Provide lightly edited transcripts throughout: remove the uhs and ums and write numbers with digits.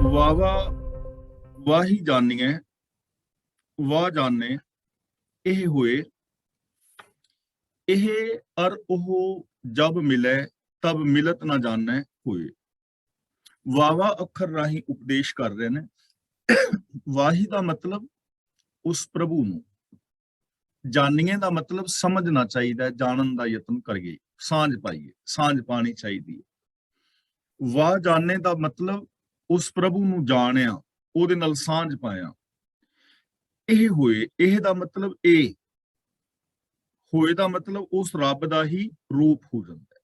ਵਾਵਾ ਵਾਹੀ ਜਾਣੀਐ ਵਾਹ ਜਾਣੇ ਇਹ ਹੋਏ ਇਹ ਅਰ ਉਹ ਜਬ ਮਿਲੈ ਤਬ ਮਿਲਤ ਨਾ ਜਾਣੈ ਹੋਏ। ਵਾਵਾ ਅੱਖਰ ਰਾਹੀਂ ਉਪਦੇਸ਼ ਕਰ ਰਹੇ ਨੇ। ਵਾਹੀ ਦਾ ਮਤਲਬ ਉਸ ਪ੍ਰਭੂ ਨੂੰ, ਜਾਣੀਏ ਦਾ ਮਤਲਬ ਸਮਝਣਾ ਚਾਹੀਦਾ, ਜਾਣਨ ਦਾ ਯਤਨ ਕਰੀਏ, ਸਾਂਝ ਪਾਈਏ, ਸਾਂਝ ਪਾਣੀ ਚਾਹੀਦੀ ਹੈ। ਵਾਹ ਜਾਣੇ ਦਾ ਮਤਲਬ ਉਸ ਪ੍ਰਭੂ ਨੂੰ ਜਾਣਿਆ, ਉਹਦੇ ਨਾਲ ਸਾਂਝ ਪਾਇਆ। ਇਹ ਹੋਏ, ਇਹ ਦਾ ਮਤਲਬ ਇਹ ਹੋਏ ਦਾ ਮਤਲਬ ਉਸ ਰੱਬ ਦਾ ਹੀ ਰੂਪ ਹੋ ਜਾਂਦਾ ਹੈ।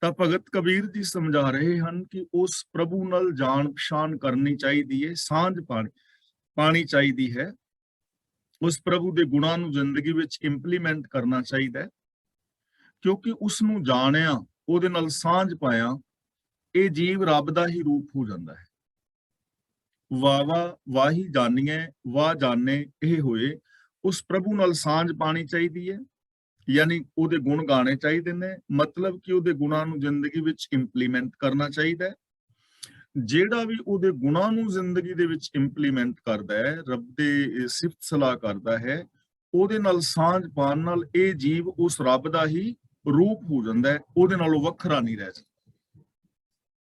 ਤਾਂ ਭਗਤ ਕਬੀਰ ਜੀ ਸਮਝਾ ਰਹੇ ਹਨ ਕਿ ਉਸ ਪ੍ਰਭੂ ਨਾਲ ਜਾਣ ਪਛਾਣ ਕਰਨੀ ਚਾਹੀਦੀ ਹੈ, ਸਾਂਝ ਪਾਣੀ ਚਾਹੀਦੀ ਹੈ, ਉਸ ਪ੍ਰਭੂ ਦੇ ਗੁਣਾਂ ਨੂੰ ਜ਼ਿੰਦਗੀ ਵਿੱਚ ਇੰਪਲੀਮੈਂਟ ਕਰਨਾ ਚਾਹੀਦਾ ਹੈ, ਕਿਉਂਕਿ ਉਸ ਨੂੰ ਜਾਣਿਆ, ਉਹਦੇ ਨਾਲ ਸਾਂਝ ਪਾਇਆ, ਇਹ ਜੀਵ ਰੱਬ ਦਾ ਹੀ ਰੂਪ ਹੋ ਜਾਂਦਾ ਹੈ। ਵਾਵਾ ਵਾਹੀ ਜਾਣੀਏ ਵਾਹ ਜਾਣੇ ਇਹ ਹੋਏ, ਉਸ ਪ੍ਰਭੂ ਨਾਲ ਸਾਂਝ ਪਾਣੀ ਚਾਹੀਦੀ ਹੈ, ਯਾਨੀ ਉਹਦੇ ਗੁਣ ਗਾਣੇ ਚਾਹੀਦੇ ਨੇ, ਮਤਲਬ ਕਿ ਉਹਦੇ ਗੁਣਾਂ ਨੂੰ ਜ਼ਿੰਦਗੀ ਵਿੱਚ ਇੰਪਲੀਮੈਂਟ ਕਰਨਾ ਚਾਹੀਦਾ ਹੈ। ਜਿਹੜਾ ਵੀ ਉਹਦੇ ਗੁਣਾਂ ਨੂੰ ਜ਼ਿੰਦਗੀ ਦੇ ਵਿੱਚ ਇੰਪਲੀਮੈਂਟ ਕਰਦਾ ਹੈ, ਰੱਬ ਦੇ ਸਿਫਤ ਸਲਾਹ ਕਰਦਾ ਹੈ, ਉਹਦੇ ਨਾਲ ਸਾਂਝ ਪਾਉਣ ਨਾਲ ਇਹ ਜੀਵ ਉਸ ਰੱਬ ਦਾ ਹੀ ਰੂਪ ਹੋ ਜਾਂਦਾ ਹੈ, ਉਹਦੇ ਨਾਲੋਂ ਵੱਖਰਾ ਨਹੀਂ ਰਹਿ ਸਕਦਾ।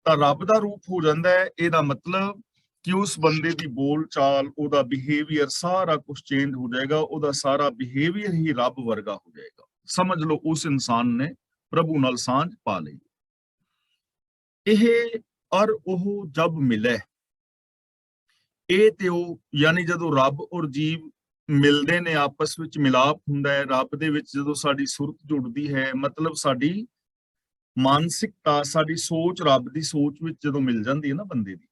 ਤਾਂ ਰੱਬ ਦਾ ਰੂਪ ਹੋ ਜਾਂਦਾ ਹੈ, ਇਹਦਾ ਮਤਲਬ ਕਿ ਉਸ ਬੰਦੇ ਦੀ ਬੋਲ ਚਾਲ, ਉਹਦਾ ਬਿਹੇਵੀਅਰ, ਸਾਰਾ ਕੁਝ ਚੇਂਜ ਹੋ ਜਾਏਗਾ, ਉਹਦਾ ਸਾਰਾ ਬਿਹੇਵੀਅਰ ਹੀ ਰੱਬ ਵਰਗਾ ਹੋ ਜਾਏਗਾ। ਸਮਝ ਲਓ ਉਸ ਇਨਸਾਨ ਨੇ ਪ੍ਰਭੂ ਨਾਲ ਸਾਂਝ ਪਾ ਲਈ। ਇਹ ਅਰ ਉਹ ਜਬ ਮਿਲੇ, ਇਹ ਤੇ ਉਹ, ਯਾਨੀ ਜਦੋਂ ਰੱਬ ਔਰ ਜੀਵ ਮਿਲਦੇ ਨੇ, ਆਪਸ ਵਿੱਚ ਮਿਲਾਪ ਹੁੰਦਾ ਹੈ, ਰੱਬ ਦੇ ਵਿੱਚ ਜਦੋਂ ਸਾਡੀ ਸੁਰਤ ਜੁੜਦੀ ਹੈ, ਮਤਲਬ ਸਾਡੀ ਮਾਨਸਿਕਤਾ, ਸਾਡੀ ਸੋਚ ਰੱਬ ਦੀ ਸੋਚ ਵਿੱਚ ਜਦੋਂ ਮਿਲ ਜਾਂਦੀ ਹੈ ਨਾ ਬੰਦੇ ਦੀ,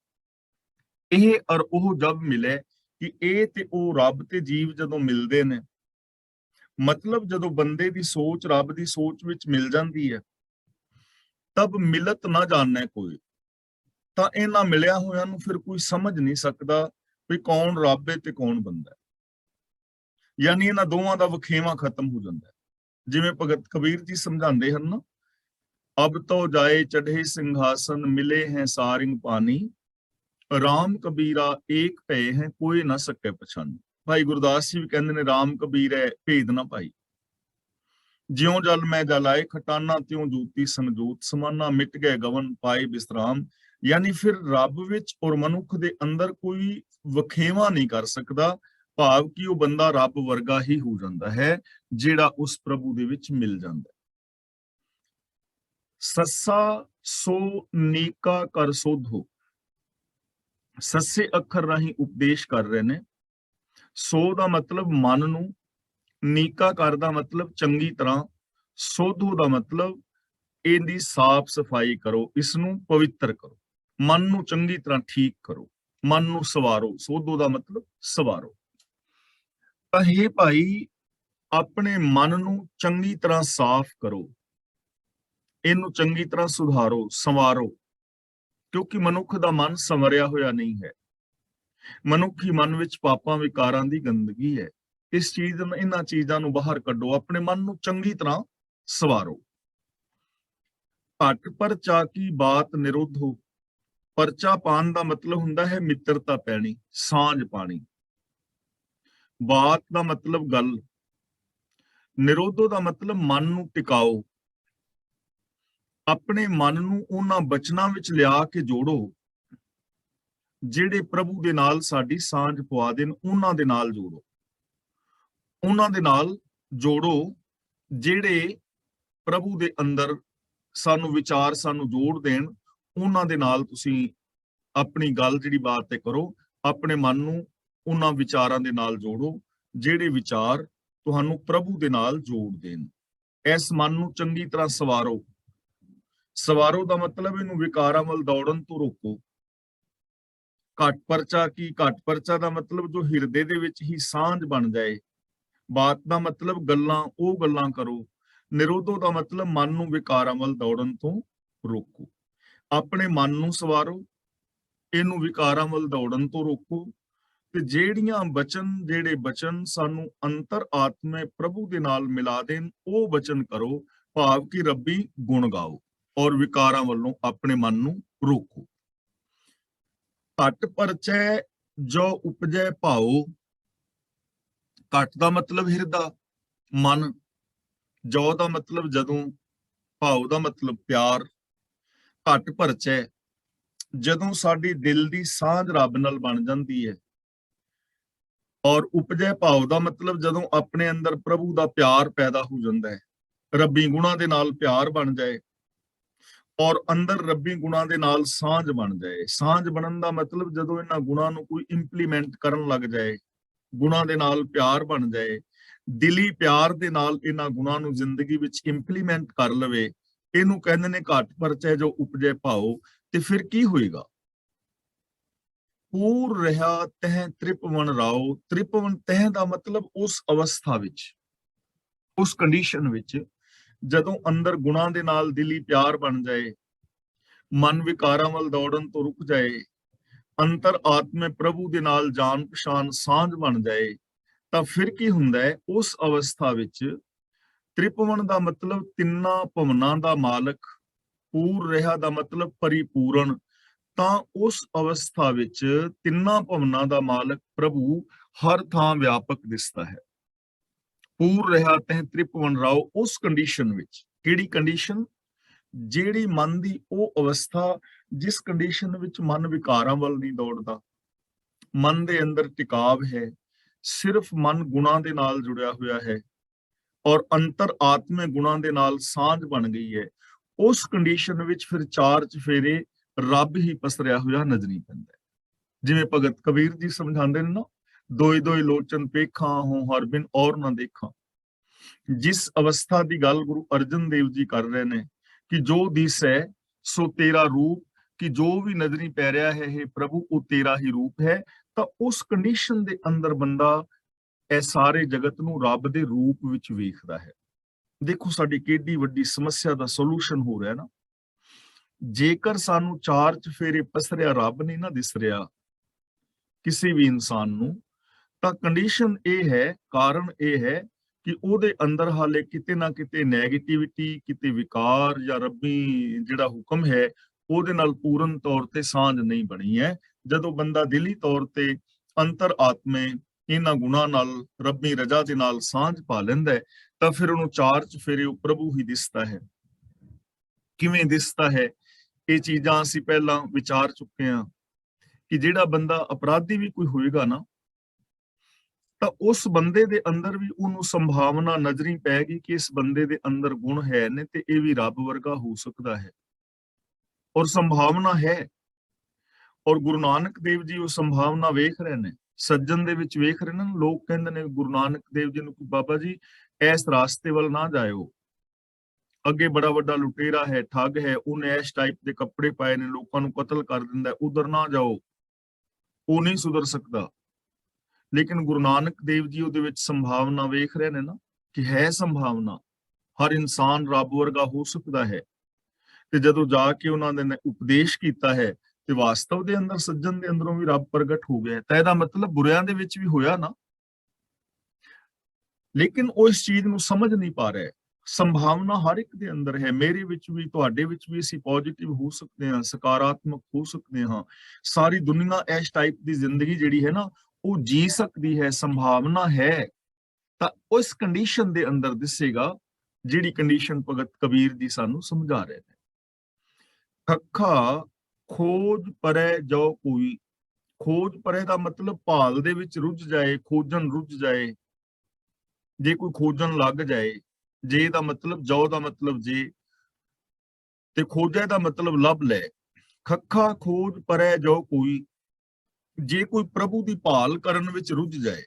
ਇਹ ਔਰ ਉਹ ਜਬ ਮਿਲੇ, ਕਿ ਇਹ ਤੇ ਉਹ ਰੱਬ ਤੇ ਜੀਵ ਜਦੋਂ ਮਿਲਦੇ ਨੇ, ਮਤਲਬ ਜਦੋਂ ਬੰਦੇ ਦੀ ਸੋਚ ਰੱਬ ਦੀ ਸੋਚ ਵਿੱਚ ਮਿਲ ਜਾਂਦੀ ਹੈ, ਤਬ ਮਿਲਤ ਨਾ ਜਾਣੈ ਕੋਈ। ਤਾਂ ਇਹਨਾਂ ਮਿਲਿਆ ਹੋਇਆਂ ਨੂੰ ਫਿਰ ਕੋਈ ਸਮਝ ਨਹੀਂ ਸਕਦਾ ਵੀ ਕੌਣ ਰੱਬ ਹੈ ਤੇ ਕੌਣ ਬੰਦਾ ਹੈ, ਯਾਨੀ ਇਹਨਾਂ ਦੋਵਾਂ ਦਾ ਵਖੇਵਾ ਖਤਮ ਹੋ ਜਾਂਦਾ ਹੈ। ਜਿਵੇਂ ਭਗਤ ਕਬੀਰ ਜੀ ਸਮਝਾਉਂਦੇ ਹਨ ਨਾ, ਅਬ ਤੋ ਜਾਏ ਚੜ੍ਹੇ ਸਿੰਘਾਸਨ ਮਿਲੇ ਹੈ ਸਾਰਿੰਗ ਪਾਣੀ, ਰਾਮ ਕਬੀਰਾ ਏਕ ਭਏ ਹੈ ਕੋਈ ਨਾ ਸਕੇ ਪਛਾਣੀ। ਭਾਈ ਗੁਰਦਾਸ ਜੀ ਵੀ ਕਹਿੰਦੇ ਨੇ, ਰਾਮ ਕਬੀਰ ਹੈ ਭੇਦ ਨਾ ਭਾਈ, ਜਿਉਂ ਜਲ ਮੈਂ ਜਲਾਏ ਖਟਾਨਾ, ਤਿਉਂ ਜੋਤੀ ਸੰਜੋਤ ਸਮਾਨਾ, ਮਿਟ ਗਏ ਗਵਨ ਪਾਏ ਬਿਸਰਾਮ। ਯਾਨੀ ਫਿਰ ਰੱਬ ਵਿੱਚ ਔਰ ਮਨੁੱਖ ਦੇ ਅੰਦਰ ਕੋਈ ਵਖੇਵਾ ਨਹੀਂ ਕਰ ਸਕਦਾ, ਭਾਵ ਕਿ ਉਹ ਬੰਦਾ ਰੱਬ ਵਰਗਾ ਹੀ ਹੋ ਜਾਂਦਾ ਹੈ ਜਿਹੜਾ ਉਸ ਪ੍ਰਭੂ ਦੇ ਵਿੱਚ ਮਿਲ ਜਾਂਦਾ ਹੈ। ਸੱਸਾ ਸੋ ਨੀਕਾ ਕਰ ਸੋਧੋ, ਸੱਸੇ ਅੱਖਰ ਰਾਹੀਂ ਉਪਦੇਸ਼ ਕਰ ਰਹੇ ਨੇ। ਸੋ ਦਾ ਮਤਲਬ ਮਨ ਨੂੰ, ਨੀਕਾ ਕਰ ਦਾ ਮਤਲਬ ਚੰਗੀ ਤਰ੍ਹਾਂ, ਸੋਧੋ ਦਾ ਮਤਲਬ ਇਹਦੀ ਸਾਫ਼ ਸਫਾਈ ਕਰੋ, ਇਸ ਨੂੰ ਪਵਿੱਤਰ ਕਰੋ, ਮਨ ਨੂੰ ਚੰਗੀ ਤਰ੍ਹਾਂ ਠੀਕ ਕਰੋ, ਮਨ ਨੂੰ ਸਵਾਰੋ। ਸੋਧੋ ਦਾ ਮਤਲਬ ਸਵਾਰੋ। ਤਾਂ ਇਹ ਭਾਈ ਆਪਣੇ ਮਨ ਨੂੰ ਚੰਗੀ ਤਰ੍ਹਾਂ ਸਾਫ਼ ਕਰੋ, ਇਹਨੂੰ ਚੰਗੀ ਤਰ੍ਹਾਂ ਸੁਧਾਰੋ, ਸੰਵਾਰੋ, ਕਿਉਂਕਿ ਮਨੁੱਖ ਦਾ ਮਨ ਸੰਵਰਿਆ ਹੋਇਆ ਨਹੀਂ ਹੈ। ਮਨੁੱਖੀ ਮਨ ਵਿੱਚ ਪਾਪਾਂ ਵਿਕਾਰਾਂ ਦੀ ਗੰਦਗੀ ਹੈ। ਇਸ ਚੀਜ਼ ਨੂੰ, ਇਹਨਾਂ ਚੀਜ਼ਾਂ ਨੂੰ ਬਾਹਰ ਕੱਢੋ, ਆਪਣੇ ਮਨ ਨੂੰ ਚੰਗੀ ਤਰ੍ਹਾਂ ਸਵਾਰੋ। ਘਟ ਪਰਚਾ ਕੀ ਬਾਤ ਨਿਰੋਧੋ, ਪਰਚਾ ਪਾਣ ਦਾ ਮਤਲਬ ਹੁੰਦਾ ਹੈ ਮਿੱਤਰਤਾ ਪੈਣੀ, ਸਾਂਝ ਪਾਣੀ। ਬਾਤ ਦਾ ਮਤਲਬ ਗੱਲ, ਨਿਰੋਧੋ ਦਾ ਮਤਲਬ ਮਨ ਨੂੰ ਟਿਕਾਓ, ਆਪਣੇ ਮਨ ਨੂੰ ਉਹਨਾਂ ਬਚਨਾਂ ਵਿੱਚ ਲਿਆ ਕੇ ਜੋੜੋ ਜਿਹੜੇ ਪ੍ਰਭੂ ਦੇ ਨਾਲ ਸਾਡੀ ਸਾਂਝ ਪਵਾ ਦੇਣ, ਉਹਨਾਂ ਦੇ ਨਾਲ ਜੋੜੋ, ਉਹਨਾਂ ਦੇ ਨਾਲ ਜੋੜੋ ਜਿਹੜੇ ਪ੍ਰਭੂ ਦੇ ਅੰਦਰ ਸਾਨੂੰ ਵਿਚਾਰ ਸਾਨੂੰ ਜੋੜ ਦੇਣ, ਉਹਨਾਂ ਦੇ ਨਾਲ ਤੁਸੀਂ ਆਪਣੀ ਗੱਲ ਜਿਹੜੀ ਬਾਤ ਤੇ ਕਰੋ, ਆਪਣੇ ਮਨ ਨੂੰ ਉਹਨਾਂ ਵਿਚਾਰਾਂ ਦੇ ਨਾਲ ਜੋੜੋ ਜਿਹੜੇ ਵਿਚਾਰ ਤੁਹਾਨੂੰ ਪ੍ਰਭੂ ਦੇ ਨਾਲ ਜੋੜ ਦੇਣ। ਇਸ ਮਨ ਨੂੰ ਚੰਗੀ ਤਰ੍ਹਾਂ ਸਵਾਰੋ। ਸਵਾਰੋ ਦਾ ਮਤਲਬ ਇਹਨੂੰ ਵਿਕਾਰਾਂ ਵੱਲ ਦੌੜਨ ਤੋਂ ਰੋਕੋ। ਘਟ ਪਰਚਾ ਕੀ, ਘਟ ਪਰਚਾ ਦਾ ਮਤਲਬ ਜੋ ਹਿਰਦੇ ਦੇ ਵਿੱਚ ਹੀ ਸਾਂਝ ਬਣ ਜਾਏ। ਬਾਤ ਦਾ ਮਤਲਬ ਗੱਲਾਂ, ਉਹ ਗੱਲਾਂ ਕਰੋ। ਨਿਰੋਧੋ ਦਾ ਮਤਲਬ ਮਨ ਨੂੰ ਵਿਕਾਰਾਂ ਵੱਲ ਦੌੜਨ ਤੋਂ ਰੋਕੋ। ਆਪਣੇ ਮਨ ਨੂੰ ਸਵਾਰੋ, ਇਹਨੂੰ ਵਿਕਾਰਾਂ ਵੱਲ ਦੌੜਨ ਤੋਂ ਰੋਕੋ, ਤੇ ਜਿਹੜੇ ਬਚਨ ਸਾਨੂੰ ਅੰਤਰ ਆਤਮੇ ਪ੍ਰਭੂ ਦੇ ਨਾਲ ਮਿਲਾ ਦੇਣ, ਉਹ ਬਚਨ ਕਰੋ, ਭਾਵ ਕਿ ਰੱਬੀ ਗੁਣ ਗਾਓ ਔਰ ਵਿਕਾਰਾਂ ਵੱਲੋਂ ਆਪਣੇ ਮਨ ਨੂੰ ਰੋਕੋ। ਘਟ ਪਰਚੈ ਜੋ ਉਪਜੈ ਭਾਉ। ਘਟ ਦਾ ਮਤਲਬ ਹਿਰਦਾ, ਮਨ। ਜੋ ਦਾ ਮਤਲਬ ਜਦੋਂ, ਭਾਉ ਦਾ ਮਤਲਬ ਪਿਆਰ। ਘਟ ਪਰਚੈ, ਜਦੋਂ ਸਾਡੀ ਦਿਲ ਦੀ ਸਾਂਝ ਰੱਬ ਨਾਲ ਬਣ ਜਾਂਦੀ ਹੈ। ਔਰ ਉਪਜੈ ਭਾਵ ਦਾ ਮਤਲਬ ਜਦੋਂ ਆਪਣੇ ਅੰਦਰ ਪ੍ਰਭੂ ਦਾ ਪਿਆਰ ਪੈਦਾ ਹੋ ਜਾਂਦਾ ਹੈ, ਰੱਬੀ ਗੁਣਾਂ ਦੇ ਨਾਲ ਪਿਆਰ ਬਣ ਜਾਏ ਔਰ ਅੰਦਰ ਰੱਬੀ ਗੁਣਾਂ ਦੇ ਨਾਲ ਸਾਂਝ ਬਣ ਜਾਏ। ਸਾਂਝ ਬਣਨ ਦਾ ਮਤਲਬ ਜਦੋਂ ਇਹਨਾਂ ਗੁਣਾਂ ਨੂੰ ਕੋਈ ਇੰਪਲੀਮੈਂਟ ਕਰਨ ਲੱਗ ਜਾਏ, ਗੁਣਾਂ ਦੇ ਨਾਲ ਪਿਆਰ ਬਣ ਜਾਏ, ਦਿਲੀ ਪਿਆਰ ਦੇ ਨਾਲ ਇਹਨਾਂ ਗੁਣਾਂ ਨੂੰ ਜ਼ਿੰਦਗੀ ਵਿੱਚ ਇੰਪਲੀਮੈਂਟ ਕਰ ਲਵੇ, ਇਹਨੂੰ ਕਹਿੰਦੇ ਨੇ ਘਟ ਪਰਚੈ ਜੋ ਉਪਜੈ ਭਾਉ। ਤੇ ਫਿਰ ਕੀ ਹੋਏਗਾ? ਪੂਰ ਰਿਹਾ ਤਹਿ ਤ੍ਰਿਪਵਨ ਰਾਓ। ਤ੍ਰਿਪਵਨ ਤਹਿ ਦਾ ਮਤਲਬ ਉਸ ਅਵਸਥਾ ਵਿੱਚ, ਉਸ ਕੰਡੀਸ਼ਨ ਵਿੱਚ ਜਦੋਂ ਅੰਦਰ ਗੁਣਾਂ ਦੇ ਨਾਲ ਦਿਲੀ ਪਿਆਰ ਬਣ ਜਾਏ, ਮਨ ਵਿਕਾਰਾਂ ਵੱਲ ਦੌੜਨ ਤੋਂ ਰੁਕ ਜਾਏ, ਅੰਤਰ ਆਤਮੇ ਪ੍ਰਭੂ ਦੇ ਨਾਲ ਜਾਣ ਪਛਾਣ ਸਾਂਝ ਬਣ ਜਾਏ, ਤਾਂ ਫਿਰ ਕੀ ਹੁੰਦਾ ਹੈ? ਉਸ ਅਵਸਥਾ ਵਿੱਚ ਤ੍ਰਿਪਵਨ ਦਾ ਮਤਲਬ ਤਿੰਨਾਂ ਭਵਨਾਂ ਦਾ ਮਾਲਕ, ਪੂਰ ਰਿਹਾ ਦਾ ਮਤਲਬ ਪਰਿਪੂਰਨ। ਤਾਂ ਉਸ ਅਵਸਥਾ ਵਿੱਚ ਤਿੰਨਾਂ ਭਵਨਾਂ ਦਾ ਮਾਲਕ ਪ੍ਰਭੂ ਹਰ ਥਾਂ ਵਿਆਪਕ ਦਿਸਦਾ ਹੈ। ਪੂਰ ਰਿਹਾ ਤਹਿ ਤ੍ਰਿਪਵਨ ਰਾਓ, ਉਸ ਕੰਡੀਸ਼ਨ ਵਿੱਚ। ਕਿਹੜੀ ਕੰਡੀਸ਼ਨ? ਜਿਹੜੀ ਮਨ ਦੀ ਉਹ ਅਵਸਥਾ ਜਿਸ ਕੰਡੀਸ਼ਨ ਵਿੱਚ ਮਨ ਵਿਕਾਰਾਂ ਵੱਲ ਨਹੀਂ ਦੌੜਦਾ, ਮਨ ਦੇ ਅੰਦਰ ਟਿਕਾਵ ਹੈ, ਸਿਰਫ ਮਨ ਗੁਣਾਂ ਦੇ ਨਾਲ ਜੁੜਿਆ ਹੋਇਆ ਹੈ ਔਰ ਅੰਤਰ ਆਤਮੇ ਗੁਣਾਂ ਦੇ ਨਾਲ ਸਾਂਝ ਬਣ ਗਈ ਹੈ। ਉਸ ਕੰਡੀਸ਼ਨ ਵਿੱਚ ਫਿਰ ਚਾਰ ਚਫੇਰੇ ਰੱਬ ਹੀ ਪਸਰਿਆ ਹੋਇਆ ਨਜ਼ਰੀ ਪੈਂਦਾ ਹੈ। ਜਿਵੇਂ ਭਗਤ ਕਬੀਰ ਜੀ ਸਮਝਾਉਂਦੇ ਨੇ ਨਾ, ਦੋਇ ਦੋਇ ਲੋਚਨ ਪੇਖਾਂ ਹੋ ਹਰ ਬਿਨ ਔਰ ਨਾ ਦੇਖਾਂ। ਜਿਸ ਅਵਸਥਾ ਦੀ ਗੱਲ ਗੁਰੂ ਅਰਜਨ ਦੇਵ ਜੀ ਕਰ ਰਹੇ ਨੇ ਕਿ ਜੋ ਦਿਸੈ ਸੋ ਤੇਰਾ ਰੂਪ, ਕਿ ਜੋ ਵੀ ਨਜ਼ਰੀ ਪੈ ਰਿਹਾ ਹੈ ਇਹ ਪ੍ਰਭੂ ਉਹ ਤੇਰਾ ਹੀ ਰੂਪ ਹੈ। ਤਾਂ ਉਸ ਕੰਡੀਸ਼ਨ ਦੇ ਅੰਦਰ ਬੰਦਾ ਇਹ ਸਾਰੇ ਜਗਤ ਨੂੰ ਰੱਬ ਦੇ ਰੂਪ ਵਿੱਚ ਵੇਖਦਾ ਹੈ। ਦੇਖੋ ਸਾਡੀ ਕਿੰਨੀ ਵੱਡੀ ਸਮੱਸਿਆ ਦਾ ਸੋਲੂਸ਼ਨ ਹੋ ਰਿਹਾ ਨਾ। ਜੇਕਰ ਸਾਨੂੰ ਚਾਰ ਚਫੇਰੇ ਪਸਰਿਆ ਰੱਬ ਨਹੀਂ ਨਾ ਦਿਸ ਰਿਹਾ ਕਿਸੇ ਵੀ ਇਨਸਾਨ ਨੂੰ, ਤਾਂ ਕੰਡੀਸ਼ਨ ਇਹ ਹੈ, ਕਾਰਨ ਇਹ ਹੈ ਕਿ ਉਹਦੇ ਅੰਦਰ ਹਾਲੇ ਕਿਤੇ ਨਾ ਕਿਤੇ ਨੈਗੇਟਿਵਿਟੀ, ਕਿਤੇ ਵਿਕਾਰ ਜਾਂ ਰੱਬੀ ਜਿਹੜਾ ਹੁਕਮ ਹੈ ਉਹਦੇ ਨਾਲ ਪੂਰਨ ਤੌਰ ਤੇ ਸਾਂਝ ਨਹੀਂ ਬਣੀ ਹੈ। ਜਦੋਂ ਬੰਦਾ ਦਿਲੀ ਤੌਰ ਤੇ ਅੰਤਰ ਆਤਮੇ ਇਹਨਾਂ ਗੁਣਾਂ ਨਾਲ ਰੱਬੀ ਰਜਾ ਦੇ ਨਾਲ ਸਾਂਝ ਪਾ ਲੈਂਦਾ ਹੈ, ਤਾਂ ਫਿਰ ਉਹਨੂੰ ਚਾਰ ਚਫੇਰੇ ਉਹ ਪ੍ਰਭੂ ਹੀ ਦਿਸਦਾ ਹੈ। ਕਿਵੇਂ ਦਿਸਦਾ ਹੈ? ਇਹ ਚੀਜ਼ਾਂ ਅਸੀਂ ਪਹਿਲਾਂ ਵਿਚਾਰ ਚੁੱਕੇ ਹਾਂ ਕਿ ਜਿਹੜਾ ਬੰਦਾ ਅਪਰਾਧੀ ਵੀ ਕੋਈ ਹੋਏਗਾ ਨਾ, ਤਾਂ ਉਸ ਬੰਦੇ ਦੇ ਅੰਦਰ ਵੀ ਉਹਨੂੰ ਸੰਭਾਵਨਾ ਨਜ਼ਰੀ ਪੈਗੀ ਕਿ ਇਸ ਬੰਦੇ ਦੇ ਅੰਦਰ ਗੁਣ ਹੈ ਨੇ ਤੇ ਇਹ ਵੀ ਰੱਬ ਵਰਗਾ ਹੋ ਸਕਦਾ ਹੈ, ਔਰ ਸੰਭਾਵਨਾ ਹੈ। ਔਰ ਗੁਰੂ ਨਾਨਕ ਦੇਵ ਜੀ ਉਹ ਸੰਭਾਵਨਾ ਵੇਖ ਰਹੇ ਨੇ, ਸੱਜਣ ਦੇ ਵਿੱਚ ਵੇਖ ਰਹੇ ਨੇ। ਲੋਕ ਕਹਿੰਦੇ ਨੇ ਗੁਰੂ ਨਾਨਕ ਦੇਵ ਜੀ ਨੂੰ ਕਿ ਬਾਬਾ ਜੀ ਇਸ ਰਾਸਤੇ ਵੱਲ ਨਾ ਜਾਇਓ, ਅੱਗੇ ਬੜਾ ਵੱਡਾ ਲੁਟੇਰਾ ਹੈ, ਠੱਗ ਹੈ, ਉਹਨੇ ਇਸ ਟਾਈਪ ਦੇ ਕੱਪੜੇ ਪਾਏ ਨੇ, ਲੋਕਾਂ ਨੂੰ ਕਤਲ ਕਰ ਦਿੰਦਾ, ਉਧਰ ਨਾ ਜਾਓ, ਉਹ ਨਹੀਂ ਸੁਧਰ ਸਕਦਾ। ਲੇਕਿਨ ਗੁਰੂ ਨਾਨਕ ਦੇਵ ਜੀ ਉਹਦੇ ਵਿੱਚ ਸੰਭਾਵਨਾ ਵੇਖ ਰਹੇ ਨੇ ਨਾ ਕਿ ਹੈ ਸੰਭਾਵਨਾ, ਹਰ ਇਨਸਾਨ ਰੱਬ ਵਰਗਾ ਹੋ ਸਕਦਾ ਹੈ। ਤੇ ਜਦੋਂ ਜਾ ਕੇ ਉਹਨਾਂ ਨੇ ਉਪਦੇਸ਼ ਕੀਤਾ ਹੈ ਤੇ ਵਾਸਤਵ ਦੇ ਅੰਦਰ ਸੱਜਣ ਦੇ ਅੰਦਰੋਂ ਵੀ ਰੱਬ ਪ੍ਰਗਟ ਹੋ ਗਿਆ। ਤਾਂ ਇਹਦਾ ਮਤਲਬ ਬੁਰਿਆਂ ਦੇ ਵਿੱਚ ਵੀ ਹੋਇਆ ਨਾ, ਲੇਕਿਨ ਉਹ ਇਸ ਚੀਜ਼ ਨੂੰ ਸਮਝ ਨਹੀਂ ਪਾ ਰਹੇ। ਸੰਭਾਵਨਾ ਹਰ ਇੱਕ ਦੇ ਅੰਦਰ ਹੈ, ਮੇਰੇ ਵਿੱਚ ਵੀ, ਤੁਹਾਡੇ ਵਿੱਚ ਵੀ। ਅਸੀਂ ਪੋਜ਼ਿਟਿਵ ਹੋ ਸਕਦੇ ਹਾਂ, ਸਕਾਰਾਤਮਕ ਹੋ ਸਕਦੇ ਹਾਂ। ਸਾਰੀ ਦੁਨੀਆ ਇਸ ਟਾਈਪ ਦੀ ਜ਼ਿੰਦਗੀ ਜਿਹੜੀ ਹੈ ਨਾ ਉਹ ਜੀ ਸਕਦੀ ਹੈ, ਸੰਭਾਵਨਾ ਹੈ। ਤਾਂ ਉਸ ਕੰਡੀਸ਼ਨ ਦੇ ਅੰਦਰ ਦਿਸੇਗਾ ਜਿਹੜੀ ਕੰਡੀਸ਼ਨ ਭਗਤ ਕਬੀਰ ਜੀ ਸਾਨੂੰ ਸਮਝਾ ਰਹੇ ਨੇ। ਖੱਖਾ ਖੋਜ ਪਰੈ ਜੋ ਕੋਈ। ਖੋਜ ਪਰੈ ਦਾ ਮਤਲਬ ਭਾਲ ਦੇ ਵਿੱਚ ਰੁੱਝ ਜਾਏ, ਖੋਜਣ ਰੁੱਝ ਜਾਏ। ਜੇ ਕੋਈ ਖੋਜਣ ਲੱਗ ਜਾਏ, ਜੇ ਦਾ ਮਤਲਬ, ਜੋ ਦਾ ਮਤਲਬ ਜੇ, ਤੇ ਖੋਜੈ ਦਾ ਮਤਲਬ ਲੱਭ ਲੈ। ਖੱਖਾ ਖੋਜ ਪਰੈ ਜੋ ਕੋਈ, ਜੇ ਕੋਈ ਪ੍ਰਭੂ ਦੀ ਭਾਲ ਕਰਨ ਵਿੱਚ ਰੁੱਝ ਜਾਏ।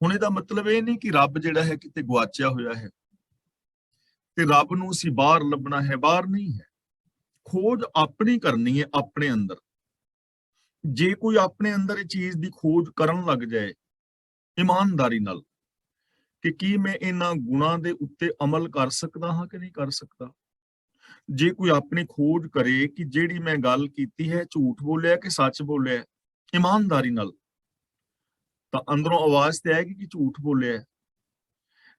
ਹੁਣ ਇਹਦਾ ਮਤਲਬ ਇਹ ਨਹੀਂ ਕਿ ਰੱਬ ਜਿਹੜਾ ਹੈ ਕਿਤੇ ਗੁਆਚਿਆ ਹੋਇਆ ਹੈ ਤੇ ਰੱਬ ਨੂੰ ਅਸੀਂ ਬਾਹਰ ਲੱਭਣਾ ਹੈ, ਬਾਹਰ ਨਹੀਂ ਹੈ। ਖੋਜ ਆਪਣੀ ਕਰਨੀ ਹੈ ਆਪਣੇ ਅੰਦਰ। ਜੇ ਕੋਈ ਆਪਣੇ ਅੰਦਰ ਇਹ ਚੀਜ਼ ਦੀ ਖੋਜ ਕਰਨ ਲੱਗ ਜਾਏ ਇਮਾਨਦਾਰੀ ਨਾਲ ਕਿ ਕੀ ਮੈਂ ਇਹਨਾਂ ਗੁਣਾਂ ਦੇ ਉੱਤੇ ਅਮਲ ਕਰ ਸਕਦਾ ਹਾਂ ਕਿ ਨਹੀਂ ਕਰ ਸਕਦਾ, ਜੇ ਕੋਈ ਆਪਣੀ ਖੋਜ ਕਰੇ ਕਿ ਜਿਹੜੀ ਮੈਂ ਗੱਲ ਕੀਤੀ ਹੈ ਝੂਠ ਬੋਲਿਆ ਕਿ ਸੱਚ ਬੋਲਿਆ, ਇਮਾਨਦਾਰੀ ਨਾਲ, ਤਾਂ ਅੰਦਰੋਂ ਆਵਾਜ਼ ਤੇ ਆਏਗੀ ਕਿ ਝੂਠ ਬੋਲਿਆ।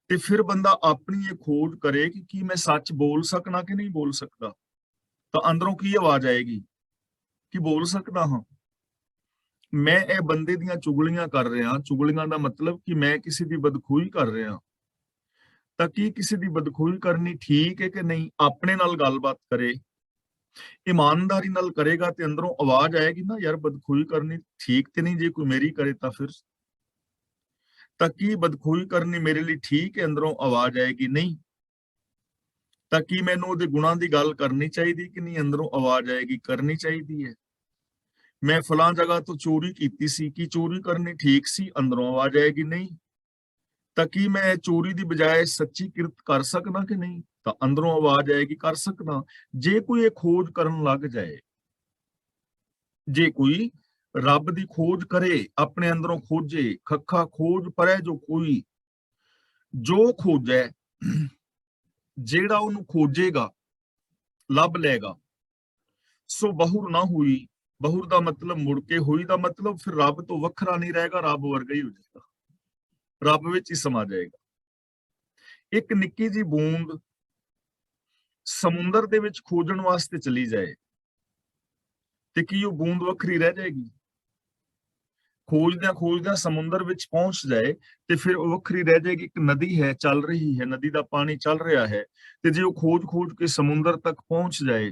ਤੇ ਫਿਰ ਬੰਦਾ ਆਪਣੀ ਇਹ ਖੋਜ ਕਰੇ ਕਿ ਮੈਂ ਸੱਚ ਬੋਲ ਸਕਣਾ ਕਿ ਨਹੀਂ ਬੋਲ ਸਕਦਾ, ਤਾਂ ਅੰਦਰੋਂ ਕੀ ਆਵਾਜ਼ ਆਏਗੀ? ਕਿ ਬੋਲ ਸਕਦਾ ਹਾਂ। ਮੈਂ ਇਹ ਬੰਦੇ ਦੀਆਂ ਚੁਗਲੀਆਂ ਕਰ ਰਿਹਾ, ਚੁਗਲੀਆਂ ਦਾ ਮਤਲਬ ਕਿ ਮੈਂ ਕਿਸੇ ਦੀ ਬਦਖੋਈ ਕਰ ਰਿਹਾ, ਤਾਂ ਕੀ ਕਿਸੇ ਦੀ ਬਦਖੋਈ ਕਰਨੀ ਠੀਕ ਹੈ ਕਿ ਨਹੀਂ? ਆਪਣੇ ਨਾਲ ਗੱਲਬਾਤ ਕਰੇ, ਇਮਾਨਦਾਰੀ ਨਾਲ ਕਰੇਗਾ ਤੇ ਅੰਦਰੋਂ ਆਵਾਜ਼ ਆਏਗੀ ਨਾ, ਯਾਰ ਬਦਖੋਈ ਕਰਨੀ ਠੀਕ ਤੇ ਨਹੀਂ, ਜੇ ਕੋਈ ਮੇਰੀ ਕਰੇ ਤਾਂ ਫਿਰ ਤਾਂ ਕੀ ਬਦਖੋਈ ਕਰਨੀ ਮੇਰੇ ਲਈ ਠੀਕ ਹੈ? ਅੰਦਰੋਂ ਆਵਾਜ਼ ਆਏਗੀ ਨਹੀਂ। ਤਾਂ ਕੀ ਮੈਨੂੰ ਉਹਦੇ ਗੁਣਾਂ ਦੀ ਗੱਲ ਕਰਨੀ ਚਾਹੀਦੀ ਕਿ ਨਹੀਂ? ਅੰਦਰੋਂ ਆਵਾਜ਼ ਆਏਗੀ ਕਰਨੀ ਚਾਹੀਦੀ ਹੈ। ਮੈਂ ਫਲਾਂ ਜਗ੍ਹਾ ਤੋਂ ਚੋਰੀ ਕੀਤੀ ਸੀ, ਕੀ ਚੋਰੀ ਕਰਨੀ ਠੀਕ ਸੀ? ਅੰਦਰੋਂ ਆਵਾਜ਼ ਆਏਗੀ ਨਹੀਂ। ਤਾਂ ਕੀ ਮੈਂ ਚੋਰੀ ਦੀ ਬਜਾਏ ਸੱਚੀ ਕਿਰਤ ਕਰ ਸਕਦਾ ਕਿ ਨਹੀਂ? ਤਾਂ ਅੰਦਰੋਂ ਆਵਾਜ਼ ਆਏਗੀ ਕਰ ਸਕਦਾ। ਜੇ ਕੋਈ ਇਹ ਖੋਜ ਕਰਨ ਲੱਗ ਜਾਏ, ਜੇ ਕੋਈ ਰੱਬ ਦੀ ਖੋਜ ਕਰੇ, ਆਪਣੇ ਅੰਦਰੋਂ ਖੋਜੇ, ਖੱਖਾ ਖੋਜ ਪਰੈ ਜੋ ਕੋਈ, ਜੋ ਖੋਜੈ, ਜਿਹੜਾ ਉਹਨੂੰ ਖੋਜੇਗਾ ਲੱਭ ਲਏਗਾ। ਸੋ ਬਹੁਰ ਨਾ ਹੋਈ, ਬਹੁਰ ਦਾ ਮਤਲਬ ਮੁੜ ਕੇ, ਹੋਈ ਦਾ ਮਤਲਬ ਫਿਰ ਰੱਬ ਤੋਂ ਵੱਖਰਾ ਨਹੀਂ ਰਹੇਗਾ, ਰੱਬ ਵਰਗਾ ਹੀ ਹੋ ਜਾਏਗਾ, ਰੱਬ ਵਿੱਚ ਹੀ ਸਮਾ ਜਾਏਗਾ। ਇੱਕ ਨਿੱਕੀ ਜਿਹੀ ਬੂੰਦ ਸਮੁੰਦਰ ਦੇ ਵਿੱਚ ਖੋਜਣ ਵਾਸਤੇ ਚਲੀ ਜਾਏ ਤੇ ਕੀ ਉਹ ਬੂੰਦ ਵੱਖਰੀ ਰਹਿ ਜਾਏਗੀ? ਖੋਜਦਿਆਂ ਖੋਜਦਿਆਂ ਸਮੁੰਦਰ ਵਿੱਚ ਪਹੁੰਚ ਜਾਏ ਤੇ ਫਿਰ ਉਹ ਵੱਖਰੀ ਰਹਿ ਜਾਏਗੀ? ਇੱਕ ਨਦੀ ਹੈ, ਚੱਲ ਰਹੀ ਹੈ, ਨਦੀ ਦਾ ਪਾਣੀ ਚੱਲ ਰਿਹਾ ਹੈ, ਤੇ ਜੇ ਉਹ ਖੋਜ ਖੋਜ ਕੇ ਸਮੁੰਦਰ ਤੱਕ ਪਹੁੰਚ ਜਾਏ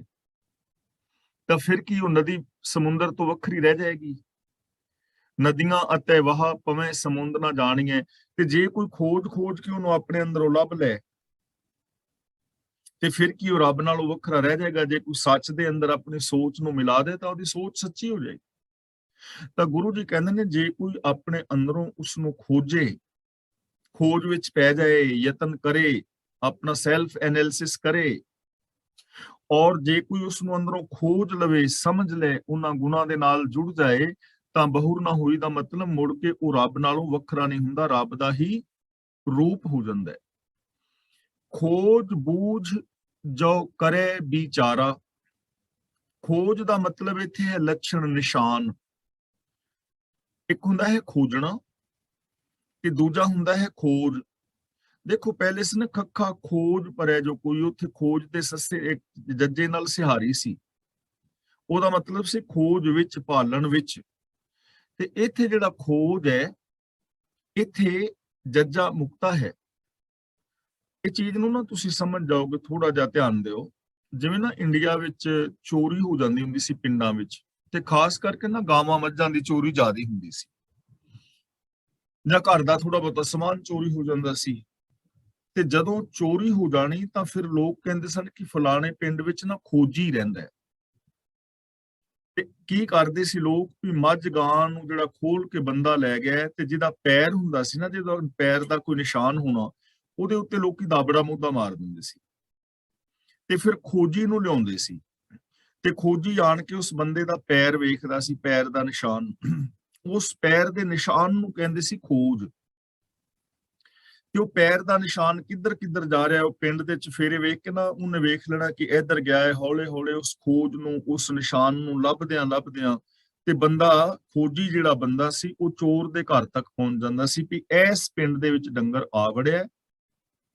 ਤਾਂ ਫਿਰ ਕੀ ਉਹ ਨਦੀ ਸਮੁੰਦਰ ਤੋਂ ਵੱਖਰੀ ਰਹਿ ਜਾਏਗੀ? ਨਦੀਆਂ ਅਤੇ ਵਾਹ ਪਵੇਂ ਸਮੁੰਦਰ ਨਾ ਜਾਣੀਏ, ਤੇ ਜੇ ਕੋਈ ਖੋਜ ਖੋਜ ਕੇ ਉਹਨੂੰ ਆਪਣੇ ਅੰਦਰੋਂ ਲੱਭ ਲੈ ਤੇ ਫਿਰ ਕੀ ਉਹ ਰੱਬ ਨਾਲੋਂ ਵੱਖਰਾ ਰਹਿ ਜਾਏਗਾ? ਜੇ ਕੋਈ ਸੱਚ ਦੇ ਅੰਦਰ ਆਪਣੀ ਸੋਚ ਨੂੰ ਮਿਲਾ ਦੇ ਤਾਂ ਉਹਦੀ ਸੋਚ ਸੱਚੀ ਹੋ ਜਾਏਗੀ। ਤਾਂ ਗੁਰੂ ਜੀ ਕਹਿੰਦੇ ਨੇ, ਜੇ ਕੋਈ ਆਪਣੇ ਅੰਦਰੋਂ ਉਸ ਨੂੰ ਖੋਜੇ, ਖੋਜ ਵਿੱਚ ਪੈ ਜਾਏ, ਯਤਨ ਕਰੇ, ਆਪਣਾ ਸੈਲਫ ਐਨਾਲਿਸਿਸ ਕਰੇ, ਔਰ ਜੇ ਕੋਈ ਉਸ ਨੂੰ ਅੰਦਰੋਂ ਖੋਜ ਲਵੇ, ਸਮਝ ਲੈ, ਉਹਨਾਂ ਗੁਣਾਂ ਦੇ ਨਾਲ ਜੁੜ ਜਾਏ, ਤਾਂ ਬਹੁਰ ਨਾ ਹੋਈ ਦਾ ਮਤਲਬ ਮੁੜ ਕੇ ਉਹ ਰੱਬ ਨਾਲੋਂ ਵੱਖਰਾ ਨਹੀਂ ਹੁੰਦਾ, ਰੱਬ ਦਾ ਹੀ ਰੂਪ ਹੋ ਜਾਂਦਾ ਹੈ। ਖੋਜ ਬੂਝ ਜੋ ਕਰੇ ਵਿਚਾਰਾ, ਖੋਜ ਦਾ ਮਤਲਬ ਇੱਥੇ ਹੈ ਲੱਛਣ, ਨਿਸ਼ਾਨ। ਇੱਕ ਹੁੰਦਾ ਹੈ ਖੋਜਣਾ ਤੇ ਦੂਜਾ ਹੁੰਦਾ ਹੈ ਖੋਜ। ਦੇਖੋ ਪਹਿਲੇ ਸੀ ਨਾ, ਖੱਖਾ ਖੋਜ ਪਰੈ ਜੋ ਕੋਈ, ਉੱਥੇ ਖੋਜ ਤੇ ਸੱਸੇ ਇੱਕ ਜੱਜੇ ਨਾਲ ਸਿਹਾਰੀ ਸੀ, ਉਹਦਾ ਮਤਲਬ ਸੀ ਖੋਜ ਵਿੱਚ, ਭਾਲਣ ਵਿੱਚ। ਤੇ ਇੱਥੇ ਜਿਹੜਾ ਖੋਜ ਹੈ, ਇੱਥੇ ਜੱਜਾ ਮੁਕਤਾ ਹੈ। ਇਹ ਚੀਜ਼ ਨੂੰ ਨਾ ਤੁਸੀਂ ਸਮਝ ਜਾਓਗੇ, ਥੋੜਾ ਜਿਹਾ ਧਿਆਨ ਦਿਓ। ਜਿਵੇਂ ਨਾ ਇੰਡੀਆ ਵਿੱਚ ਚੋਰੀ ਹੋ ਜਾਂਦੀ ਹੁੰਦੀ ਸੀ ਪਿੰਡਾਂ ਵਿੱਚ, ਤੇ ਖਾਸ ਕਰਕੇ ਨਾ ਗਾਵਾਂ ਮੱਝਾਂ ਦੀ ਚੋਰੀ ਜ਼ਿਆਦਾ ਹੁੰਦੀ ਸੀ, ਜਾਂ ਘਰ ਦਾ ਥੋੜਾ ਬਹੁਤਾ ਸਮਾਨ ਚੋਰੀ ਹੋ ਜਾਂਦਾ ਸੀ। ਤੇ ਜਦੋਂ ਚੋਰੀ ਹੋ ਜਾਣੀ ਤਾਂ ਫਿਰ ਲੋਕ ਕਹਿੰਦੇ ਸਨ ਕਿ ਫਲਾਣੇ ਪਿੰਡ ਵਿੱਚ ਨਾ ਖੋਜੀ ਰਹਿੰਦਾ ਹੈ। ਤੇ ਕੀ ਕਰਦੇ ਸੀ ਲੋਕ, ਵੀ ਮੱਝ ਗਾਂ ਨੂੰ ਜਿਹੜਾ ਖੋਲ ਕੇ ਬੰਦਾ ਲੈ ਗਿਆ, ਤੇ ਜਿਹਦਾ ਪੈਰ ਹੁੰਦਾ ਸੀ ਨਾ, ਜਿਹਦਾ ਪੈਰ ਦਾ ਕੋਈ ਨਿਸ਼ਾਨ ਹੋਣਾ, ਉਹਦੇ ਉੱਤੇ ਲੋਕੀ ਦਾਬੜਾ ਮੁੱਦਾ ਮਾਰ ਦਿੰਦੇ ਸੀ ਤੇ ਫਿਰ ਖੋਜੀ ਨੂੰ ਲਿਆਉਂਦੇ ਸੀ। ਤੇ ਖੋਜੀ ਆਣ ਕੇ ਉਸ ਬੰਦੇ ਦਾ ਪੈਰ ਵੇਖਦਾ ਸੀ, ਪੈਰ ਦਾ ਨਿਸ਼ਾਨ, ਉਸ ਪੈਰ ਦੇ ਨਿਸ਼ਾਨ ਨੂੰ ਕਹਿੰਦੇ ਸੀ ਖੋਜ। ਕਿ ਉਹ ਪੈਰ ਦਾ ਨਿਸ਼ਾਨ ਕਿੱਧਰ ਕਿੱਧਰ ਜਾ ਰਿਹਾ, ਉਹ ਪਿੰਡ ਦੇ ਚਫੇਰੇ ਵੇਖ ਕੇ ਨਾ ਉਹਨੇ ਵੇਖ ਲੈਣਾ ਕਿ ਇੱਧਰ ਗਿਆ ਹੈ। ਹੌਲੇ ਹੌਲੇ ਉਸ ਖੋਜ ਨੂੰ, ਉਸ ਨਿਸ਼ਾਨ ਨੂੰ ਲੱਭਦਿਆਂ ਲੱਭਦਿਆਂ ਤੇ ਬੰਦਾ, ਖੋਜੀ ਜਿਹੜਾ ਬੰਦਾ ਸੀ, ਉਹ ਚੋਰ ਦੇ ਘਰ ਤੱਕ ਪਹੁੰਚ ਜਾਂਦਾ ਸੀ ਵੀ ਇਸ ਪਿੰਡ ਦੇ ਵਿੱਚ ਡੰਗਰ ਆ ਵੜਿਆ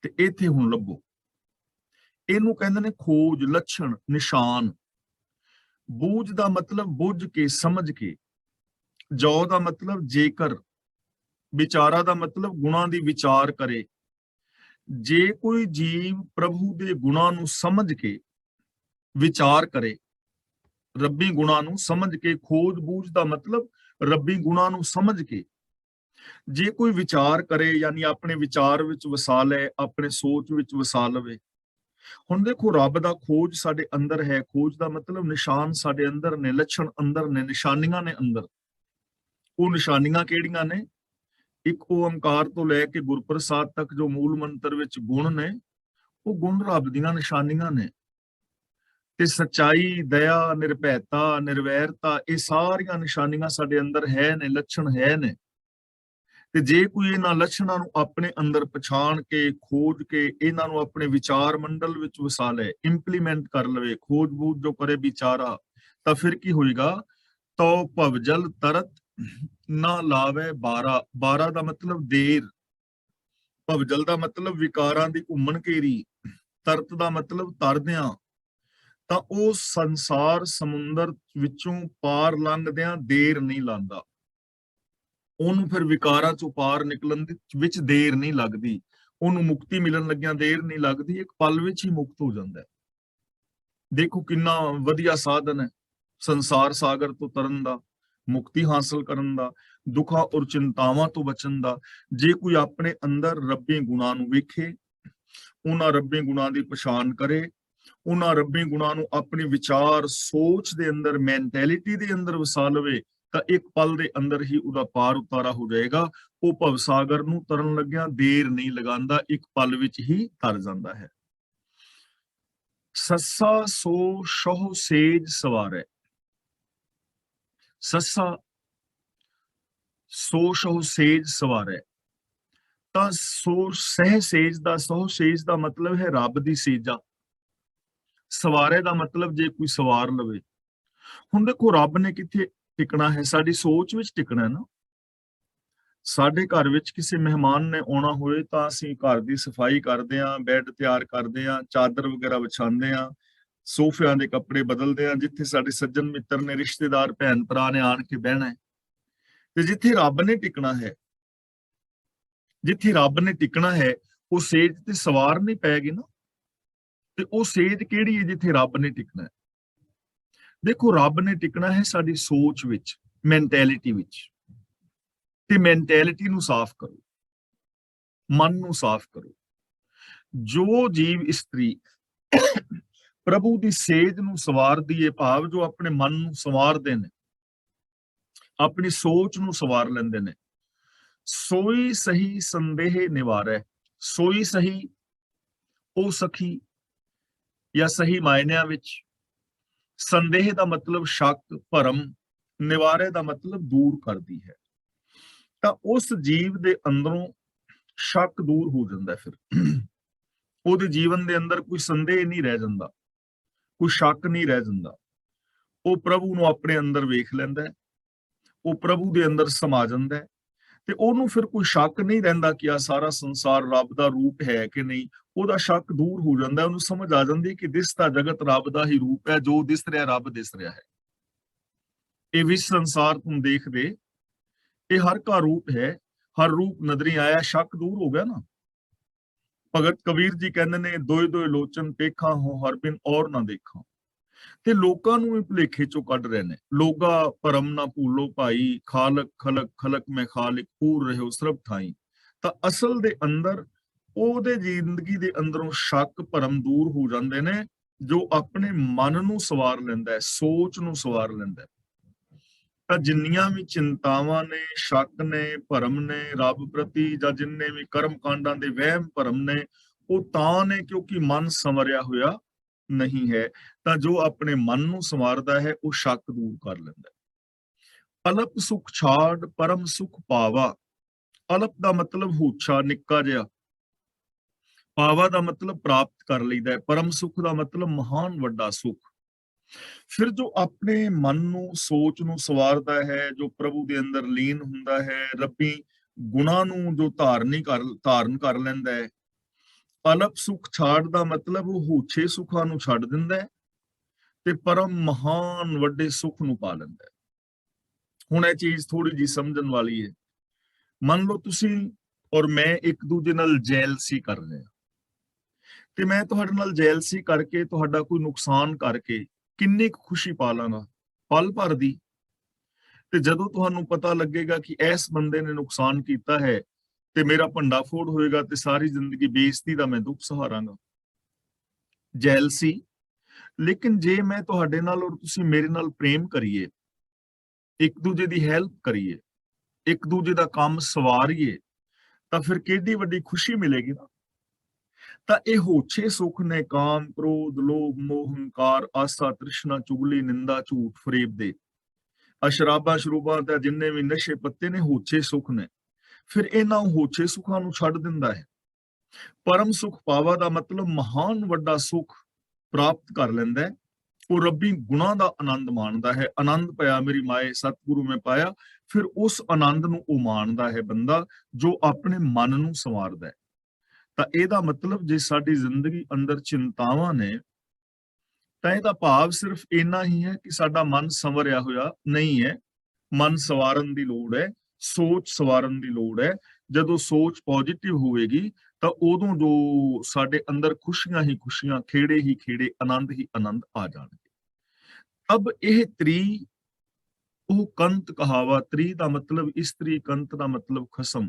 ਤੇ ਇੱਥੇ ਹੁਣ ਲੱਭੋ। ਇਹਨੂੰ ਕਹਿੰਦੇ ਨੇ ਖੋਜ, ਲੱਛਣ, ਨਿਸ਼ਾਨ। ਬੂਝ ਦਾ ਮਤਲਬ ਬੁੱਝ ਕੇ, ਸਮਝ ਕੇ। ਜੋ ਦਾ ਮਤਲਬ ਜੇਕਰ। ਵਿਚਾਰਾ ਦਾ ਮਤਲਬ ਗੁਣਾਂ ਦੀ ਵਿਚਾਰ ਕਰੇ। ਜੇ ਕੋਈ ਜੀਵ ਪ੍ਰਭੂ ਦੇ ਗੁਣਾਂ ਨੂੰ ਸਮਝ ਕੇ ਵਿਚਾਰ ਕਰੇ, ਰੱਬੀ ਗੁਣਾਂ ਨੂੰ ਸਮਝ ਕੇ, ਖੋਜ ਬੂਝ ਦਾ ਮਤਲਬ ਰੱਬੀ ਗੁਣਾਂ ਨੂੰ ਸਮਝ ਕੇ ਜੇ ਕੋਈ ਵਿਚਾਰ ਕਰੇ, ਯਾਨੀ ਆਪਣੇ ਵਿਚਾਰ ਵਿੱਚ ਵਸਾ ਲੈ, ਆਪਣੇ ਸੋਚ ਵਿੱਚ ਵਸਾ ਲਵੇ। ਹੁਣ ਦੇਖੋ, ਰੱਬ ਦਾ ਖੋਜ ਸਾਡੇ ਅੰਦਰ ਹੈ। ਖੋਜ ਦਾ ਮਤਲਬ ਨਿਸ਼ਾਨ ਸਾਡੇ ਅੰਦਰ ਨੇ, ਲੱਛਣ ਅੰਦਰ ਨੇ, ਨਿਸ਼ਾਨੀਆਂ ਨੇ ਅੰਦਰ। ਉਹ ਨਿਸ਼ਾਨੀਆਂ ਕਿਹੜੀਆਂ ਨੇ? ਇੱਕ ਓੰਕਾਰ ਤੋਂ ਲੈ ਕੇ ਗੁਰਪ੍ਰਸਾਦ ਤੱਕ ਜੋ ਮੂਲ ਮੰਤਰ ਵਿੱਚ ਗੁਣ ਨੇ, ਉਹ ਗੁਣ ਰੱਬ ਦੀਆਂ ਨਿਸ਼ਾਨੀਆਂ ਨੇ। ਤੇ ਸਚਾਈ, ਦਇਆ, ਨਿਰਭੈਤਾ, ਨਿਰਵੈਰਤਾ, ਇਹ ਸਾਰੀਆਂ ਨਿਸ਼ਾਨੀਆਂ ਸਾਡੇ ਅੰਦਰ ਹੈ ਨੇ, ਲੱਛਣ ਹੈ ਨੇ। ਤੇ ਜੇ ਕੋਈ ਇਹਨਾਂ ਲੱਛਣਾਂ ਨੂੰ ਆਪਣੇ ਅੰਦਰ ਪਛਾਣ ਕੇ, ਖੋਜ ਕੇ, ਇਹਨਾਂ ਨੂੰ ਆਪਣੇ ਵਿਚਾਰ ਮੰਡਲ ਵਿੱਚ ਵਸਾ ਲੈ, ਇੰਪਲੀਮੈਂਟ ਕਰ ਲਵੇ, ਖੋਜ ਬੂਝ ਜੋ ਕਰੇ ਵਿਚਾਰਾ, ਤਾਂ ਫਿਰ ਕੀ ਹੋਏਗਾ? ਤੋ ਭਵਜਲ ਤਰਤ ਨਾ ਲਾਵੇ ਬਾਰਾ। ਬਾਰਾ ਦਾ ਮਤਲਬ ਦੇਰ, ਭਵਜਲ ਦਾ ਮਤਲਬ ਵਿਕਾਰਾਂ ਦੀ ਘੁੰਮਣ ਘੇਰੀ, ਤਰਤ ਦਾ ਮਤਲਬ ਤਰਦਿਆਂ, ਤਾਂ ਉਹ ਸੰਸਾਰ ਸਮੁੰਦਰ ਵਿੱਚੋਂ ਪਾਰ ਲੰਘਦਿਆਂ ਦੇਰ ਨਹੀਂ ਲਾਂਦਾ। ਉਹਨੂੰ ਫਿਰ ਵਿਕਾਰਾਂ ਚੋਂ ਪਾਰ ਨਿਕਲਣ ਦੇ ਵਿੱਚ ਦੇਰ ਨਹੀਂ ਲੱਗਦੀ, ਉਹਨੂੰ ਮੁਕਤੀ ਮਿਲਣ ਲੱਗਿਆਂ ਦੇਰ ਨਹੀਂ ਲੱਗਦੀ, ਇੱਕ ਪਲ ਵਿੱਚ ਹੀ ਮੁਕਤ ਹੋ ਜਾਂਦਾ ਹੈ। ਦੇਖੋ ਕਿੰਨਾ ਵਧੀਆ ਸਾਧਨ ਹੈ ਸੰਸਾਰ ਸਾਗਰ ਤੋਂ ਤਰਨ ਦਾ, ਮੁਕਤੀ ਹਾਸਲ ਕਰਨ ਦਾ, ਦੁੱਖਾਂ ਔਰ ਚਿੰਤਾਵਾਂ ਤੋਂ ਬਚਣ ਦਾ। ਜੇ ਕੋਈ ਆਪਣੇ ਅੰਦਰ ਰੱਬੀ ਗੁਣਾਂ ਨੂੰ ਵੇਖੇ, ਉਹਨਾਂ ਰੱਬੀ ਗੁਣਾਂ ਦੀ ਪਛਾਣ ਕਰੇ, ਉਹਨਾਂ ਰੱਬੀ ਗੁਣਾਂ ਨੂੰ ਆਪਣੀ ਵਿਚਾਰ ਸੋਚ ਦੇ ਅੰਦਰ, ਮੈਂਟੈਲਿਟੀ ਦੇ ਅੰਦਰ ਵਸਾ ਲਵੇ, ਤਾਂ ਇੱਕ ਪਲ ਦੇ ਅੰਦਰ ਹੀ ਉਹਦਾ ਪਾਰ ਉਤਾਰਾ ਹੋ ਜਾਏਗਾ। ਉਹ ਭਵਸਾਗਰ ਨੂੰ ਤਰਨ ਲੱਗਿਆਂ ਦੇਰ ਨਹੀਂ ਲਗਾਉਂਦਾ, ਇੱਕ ਪਲ ਵਿੱਚ ਹੀ ਤਰ ਜਾਂਦਾ ਹੈ। ਸੱਸਾ ਸੋ ਸਹੁ ਸੇਜ ਸਵਾਰੈ। ਸੱਸਾ ਸੋ ਸਹੁ ਸੇਜ ਸਵਾਰੈ, ਤਾਂ ਸੋ ਸਹਿ ਸੇਜ ਦਾ, ਸਹੁ ਸੇਜ ਦਾ ਮਤਲਬ ਹੈ ਰੱਬ ਦੀ ਸੇਜਾ। ਸਵਾਰੇ ਦਾ ਮਤਲਬ ਜੇ ਕੋਈ ਸਵਾਰ ਲਵੇ। ਹੁਣ ਦੇਖੋ ਰੱਬ ਨੇ ਕਿੱਥੇ ਟਿਕਣਾ ਹੈ? ਸਾਡੀ ਸੋਚ ਵਿੱਚ ਟਿਕਣਾ ਹੈ ਨਾ। ਸਾਡੇ ਘਰ ਵਿੱਚ ਕਿਸੇ ਮਹਿਮਾਨ ਨੇ ਆਉਣਾ ਹੋਏ ਤਾਂ ਅਸੀਂ ਘਰ ਦੀ ਸਫਾਈ ਕਰਦੇ ਹਾਂ, ਬੈੱਡ ਤਿਆਰ ਕਰਦੇ ਹਾਂ, ਚਾਦਰ ਵਗੈਰਾ ਵਿਛਾਉਂਦੇ ਹਾਂ, ਸੋਫਿਆਂ ਦੇ ਕੱਪੜੇ ਬਦਲਦੇ ਹਾਂ, ਜਿੱਥੇ ਸਾਡੇ ਸੱਜਣ ਮਿੱਤਰ ਨੇ, ਰਿਸ਼ਤੇਦਾਰ, ਭੈਣ ਭਰਾ ਨੇ ਆਣ ਕੇ ਬਹਿਣਾ ਹੈ। ਤੇ ਜਿੱਥੇ ਰੱਬ ਨੇ ਟਿਕਣਾ ਹੈ, ਜਿੱਥੇ ਰੱਬ ਨੇ ਟਿਕਣਾ ਹੈ, ਉਹ ਸੇਜ ਤੇ ਸਵਾਰ ਨਹੀਂ ਪੈਗੀ ਨਾ। ਤੇ ਉਹ ਸੇਜ ਕਿਹੜੀ ਹੈ ਜਿੱਥੇ ਰੱਬ ਨੇ ਟਿਕਣਾ ਹੈ? ਦੇਖੋ ਰੱਬ ਨੇ ਟਿਕਣਾ ਹੈ ਸਾਡੀ ਸੋਚ ਵਿੱਚ, ਮੈਂਟੈਲਿਟੀ ਵਿੱਚ। ਤੇ ਮੈਂਟੈਲਿਟੀ ਨੂੰ ਸਾਫ਼ ਕਰੋ, ਮਨ ਨੂੰ ਸਾਫ਼ ਕਰੋ। ਜੋ ਜੀਵ ਇਸਤਰੀ ਪ੍ਰਭੂ ਦੀ ਸੇਜ ਨੂੰ ਸਵਾਰਦੀ ਏ, ਭਾਵ ਜੋ ਆਪਣੇ ਮਨ ਨੂੰ ਸਵਾਰਦੇ ਨੇ, ਆਪਣੀ ਸੋਚ ਨੂੰ ਸਵਾਰ ਲੈਂਦੇ ਨੇ, ਸੋਈ ਸਹੀ ਸੰਦੇਹ ਨਿਵਾਰੈ। ਸੋਈ ਸਹੀ, ਉਹ ਸਖੀ, ਜਾਂ ਸਹੀ ਮਾਇਨਿਆਂ ਵਿੱਚ ਸੰਦੇਹ ਦਾ ਮਤਲਬ ਸ਼ੱਕ, ਭਰਮ, ਨਿਵਾਰੇ ਦਾ ਮਤਲਬ ਦੂਰ ਕਰਦੀ ਹੈ। ਤਾਂ ਉਸ ਜੀਵ ਦੇ ਅੰਦਰੋਂ ਸ਼ੱਕ ਦੂਰ ਹੋ ਜਾਂਦਾ, ਫਿਰ ਉਹਦੇ ਜੀਵਨ ਦੇ ਅੰਦਰ ਕੋਈ ਸੰਦੇਹ ਨਹੀਂ ਰਹਿ ਜਾਂਦਾ, ਕੋਈ ਸ਼ੱਕ ਨਹੀਂ ਰਹਿ ਜਾਂਦਾ। ਉਹ ਪ੍ਰਭੂ ਨੂੰ ਆਪਣੇ ਅੰਦਰ ਵੇਖ ਲੈਂਦਾ ਹੈ, ਉਹ ਪ੍ਰਭੂ ਦੇ ਅੰਦਰ ਸਮਾ ਜਾਂਦਾ ਹੈ, ਤੇ ਉਹਨੂੰ ਫਿਰ ਕੋਈ ਸ਼ੱਕ ਨਹੀਂ ਰਹਿੰਦਾ ਕਿ ਆ ਸਾਰਾ ਸੰਸਾਰ ਰੱਬ ਦਾ ਰੂਪ ਹੈ ਕਿ ਨਹੀਂ। ਉਹਦਾ ਸ਼ੱਕ ਦੂਰ ਹੋ ਜਾਂਦਾ, ਉਹਨੂੰ ਸਮਝ ਆ ਜਾਂਦੀ ਕਿ ਦਿਸਦਾ ਜਗਤ ਰੱਬ ਦਾ ਹੀ ਰੂਪ ਹੈ, ਜੋ ਦਿਸ ਰਿਹਾ ਰੱਬ ਦਿਸ ਰਿਹਾ ਹੈ। ਇਹ ਵਿਸ਼ ਸੰਸਾਰ ਤੁਮ ਦੇਖਦੇ, ਇਹ ਹਰ ਕਾ ਰੂਪ ਹੈ, ਹਰ ਰੂਪ ਨਦਰੀ ਆਇਆ। ਸ਼ੱਕ ਦੂਰ ਹੋ ਗਿਆ ਨਾ। ਭਗਤ ਕਬੀਰ ਜੀ ਕਹਿੰਦੇ ਨੇ, ਦੋਏ ਦੋਏ ਲੋਚਨ ਪੇਖਾਂ ਹੋ ਹਰ ਬਿਨ ਔਰ ਨਾ ਦੇਖਾਂ। ਤੇ ਲੋਕਾਂ ਨੂੰ ਵੀ ਭੁਲੇਖੇ ਚੋਂ ਕੱਢ ਰਹੇ ਨੇ। ਲੋਗਾ ਭਰਮ ਨਾ ਭੂਲੋ ਭਾਈ, ਖਾਲਕ ਖਲਕ ਖਲਕ ਮੈਂ ਖਾਲਿਕ, ਪੂਰ ਰਹਿਓ ਸਰਬ ਥਾਈ। ਤਾਂ ਅਸਲ ਦੇ ਅੰਦਰ ਉਹਦੇ ਜ਼ਿੰਦਗੀ ਦੇ ਅੰਦਰੋਂ ਸ਼ੱਕ ਭਰਮ ਦੂਰ ਹੋ ਜਾਂਦੇ ਨੇ, ਜੋ ਆਪਣੇ ਮਨ ਨੂੰ ਸਵਾਰ ਲੈਂਦਾ ਹੈ, ਸੋਚ ਨੂੰ ਸਵਾਰ ਲੈਂਦਾ ਹੈ। ਤਾਂ ਜਿੰਨੀਆਂ ਵੀ ਚਿੰਤਾਵਾਂ ਨੇ, ਸ਼ੱਕ ਨੇ, ਭਰਮ ਨੇ ਰੱਬ ਪ੍ਰਤੀ, ਜਾਂ ਜਿੰਨੇ ਵੀ ਕਰਮ ਕਾਂਡਾਂ ਦੇ ਵਹਿਮ ਭਰਮ ਨੇ, ਉਹ ਤਾਂ ਨੇ ਕਿਉਂਕਿ ਮਨ ਸੰਵਰਿਆ ਹੋਇਆ ਨਹੀਂ ਹੈ। ਤਾਂ ਜੋ ਆਪਣੇ ਮਨ ਨੂੰ ਸੰਵਾਰਦਾ ਹੈ, ਉਹ ਸ਼ੱਕ ਦੂਰ ਕਰ ਲੈਂਦਾ ਹੈ। ਅਲਪ ਸੁਖ ਛਾੜ ਪਰਮ ਸੁਖ ਪਾਵਾ। ਅਲਪ ਦਾ ਮਤਲਬ ਹੋਛਾ, ਨਿੱਕਾ ਜਿਹਾ। ਪਾਵਾ ਦਾ ਮਤਲਬ ਪ੍ਰਾਪਤ ਕਰ ਲਈਦਾ ਹੈ। ਪਰਮ ਸੁਖ ਦਾ ਮਤਲਬ ਮਹਾਨ ਵੱਡਾ ਸੁਖ। ਫਿਰ ਜੋ ਆਪਣੇ ਮਨ ਨੂੰ, ਸੋਚ ਨੂੰ ਸਵਾਰਦਾ ਹੈ, ਜੋ ਪ੍ਰਭੂ ਦੇ ਅੰਦਰ ਲੀਨ ਹੁੰਦਾ ਹੈ, ਰੱਬੀ ਗੁਣਾਂ ਨੂੰ ਜੋ ਧਾਰਨ ਕਰ ਲੈਂਦਾ ਹੈ। ਅਲਪ ਸੁਖ ਛਾੜ ਦਾ ਮਤਲਬ ਉਹ ਹੋਛੇ ਸੁੱਖਾਂ ਨੂੰ ਛੱਡ ਦਿੰਦਾ ਹੈ, ਤੇ ਪਰਮ ਮਹਾਨ ਵੱਡੇ ਸੁੱਖ ਨੂੰ ਪਾ ਲੈਂਦਾ ਹੈ। ਹੁਣ ਇਹ ਚੀਜ਼ ਥੋੜੀ ਜੀ ਸਮਝਣ ਵਾਲੀ ਹੈ। ਮੰਨ ਲਓ ਤੁਸੀਂ ਔਰ ਮੈਂ ਇੱਕ ਦੂਜੇ ਨਾਲ ਜੈਲਸੀ ਕਰ ਰਹੇ ਹਾਂ, ਤੇ ਮੈਂ ਤੁਹਾਡੇ ਨਾਲ ਜੈਲਸੀ ਕਰਕੇ, ਤੁਹਾਡਾ ਕੋਈ ਨੁਕਸਾਨ ਕਰਕੇ ਕਿੰਨੀ ਕੁ ਖੁਸ਼ੀ ਪਾ ਲਾਂਗਾ? ਪਲ ਭਰ ਦੀ। ਤੇ ਜਦੋਂ ਤੁਹਾਨੂੰ ਪਤਾ ਲੱਗੇਗਾ ਕਿ ਇਸ ਬੰਦੇ ਨੇ ਨੁਕਸਾਨ ਕੀਤਾ ਹੈ, ਤੇ ਮੇਰਾ ਭੰਡਾ ਫੋੜ ਹੋਏਗਾ, ਤੇ ਸਾਰੀ ਜ਼ਿੰਦਗੀ ਬੇਇੱਜ਼ਤੀ ਦਾ ਮੈਂ ਦੁੱਖ ਸਹਾਰਾਂਗਾ। ਜੈਲਸੀ। ਲੇਕਿਨ ਜੇ ਮੈਂ ਤੁਹਾਡੇ ਨਾਲ ਔਰ ਤੁਸੀਂ ਮੇਰੇ ਨਾਲ ਪ੍ਰੇਮ ਕਰੀਏ, ਇੱਕ ਦੂਜੇ ਦੀ ਹੈਲਪ ਕਰੀਏ, ਇੱਕ ਦੂਜੇ ਦਾ ਕੰਮ ਸਵਾਰੀਏ, ਤਾਂ ਫਿਰ ਕਿੰਨੀ ਵੱਡੀ ਖੁਸ਼ੀ ਮਿਲੇਗੀ ਨਾ। ਤਾਂ ਇਹ ਹੋਛੇ ਸੁੱਖ ਨੇ, ਕਾਮ, ਕ੍ਰੋਧ, ਲੋਭ, ਮੋਹ, ਹੰਕਾਰ, ਆਸਾ, ਤ੍ਰਿਸ਼ਨਾ, ਚੁਗਲੀ, ਨਿੰਦਾ, ਝੂਠ, ਫਰੇਬ ਦੇ ਅਸ਼ਰਾਬਾਂ ਸ਼ਰੂਬਾਂ ਦਾ ਜਿੰਨੇ ਵੀ ਨਸ਼ੇ ਪੱਤੇ ਨੇ, ਹੋਛੇ ਸੁੱਖ ਨੇ। ਫਿਰ ਇਹਨਾਂ ਹੋਛੇ ਸੁੱਖਾਂ ਨੂੰ ਛੱਡ ਦਿੰਦਾ ਹੈ। ਪਰਮ ਸੁਖ ਪਾਵਾ ਦਾ ਮਤਲਬ ਮਹਾਨ ਵੱਡਾ ਸੁਖ ਪ੍ਰਾਪਤ ਕਰ ਲੈਂਦਾ ਹੈ। ਉਹ ਰੱਬੀ ਗੁਣਾਂ ਦਾ ਆਨੰਦ ਮਾਣਦਾ ਹੈ। ਆਨੰਦ ਪਿਆ ਮੇਰੀ ਮਾਏ, ਸਤਿਗੁਰੂ ਮੈਂ ਪਾਇਆ। ਫਿਰ ਉਸ ਆਨੰਦ ਨੂੰ ਉਹ ਮਾਣਦਾ ਹੈ ਬੰਦਾ, ਜੋ ਆਪਣੇ ਮਨ ਨੂੰ ਸੰਵਾਰਦਾ ਹੈ। ਤਾਂ ਇਹਦਾ ਮਤਲਬ ਜੇ ਸਾਡੀ ਜ਼ਿੰਦਗੀ ਅੰਦਰ ਚਿੰਤਾਵਾਂ ਨੇ, ਤਾਂ ਇਹਦਾ ਭਾਵ ਸਿਰਫ ਇੰਨਾ ਹੀ ਹੈ ਕਿ ਸਾਡਾ ਮਨ ਸੰਵਰਿਆ ਹੋਇਆ ਨਹੀਂ ਹੈ। ਮਨ ਸਵਾਰਨ ਦੀ ਲੋੜ ਹੈ, ਸੋਚ ਸਵਾਰਨ ਦੀ ਲੋੜ ਹੈ। ਜਦੋਂ ਸੋਚ ਪੋਜ਼ਿਟਿਵ ਹੋਵੇਗੀ ਤਾਂ ਉਦੋਂ ਜੋ ਸਾਡੇ ਅੰਦਰ ਖੁਸ਼ੀਆਂ ਹੀ ਖੁਸ਼ੀਆਂ, ਖੇੜੇ ਹੀ ਖੇੜੇ, ਆਨੰਦ ਹੀ ਆਨੰਦ ਆ ਜਾਣਗੇ। ਅਬ ਇਹ ਤ੍ਰੀ, ਉਹ ਕੰਤ ਕਹਾਵਾ, ਤ੍ਰੀ ਦਾ ਮਤਲਬ ਇਸਤਰੀ, ਕੰਤ ਦਾ ਮਤਲਬ ਖਸਮ।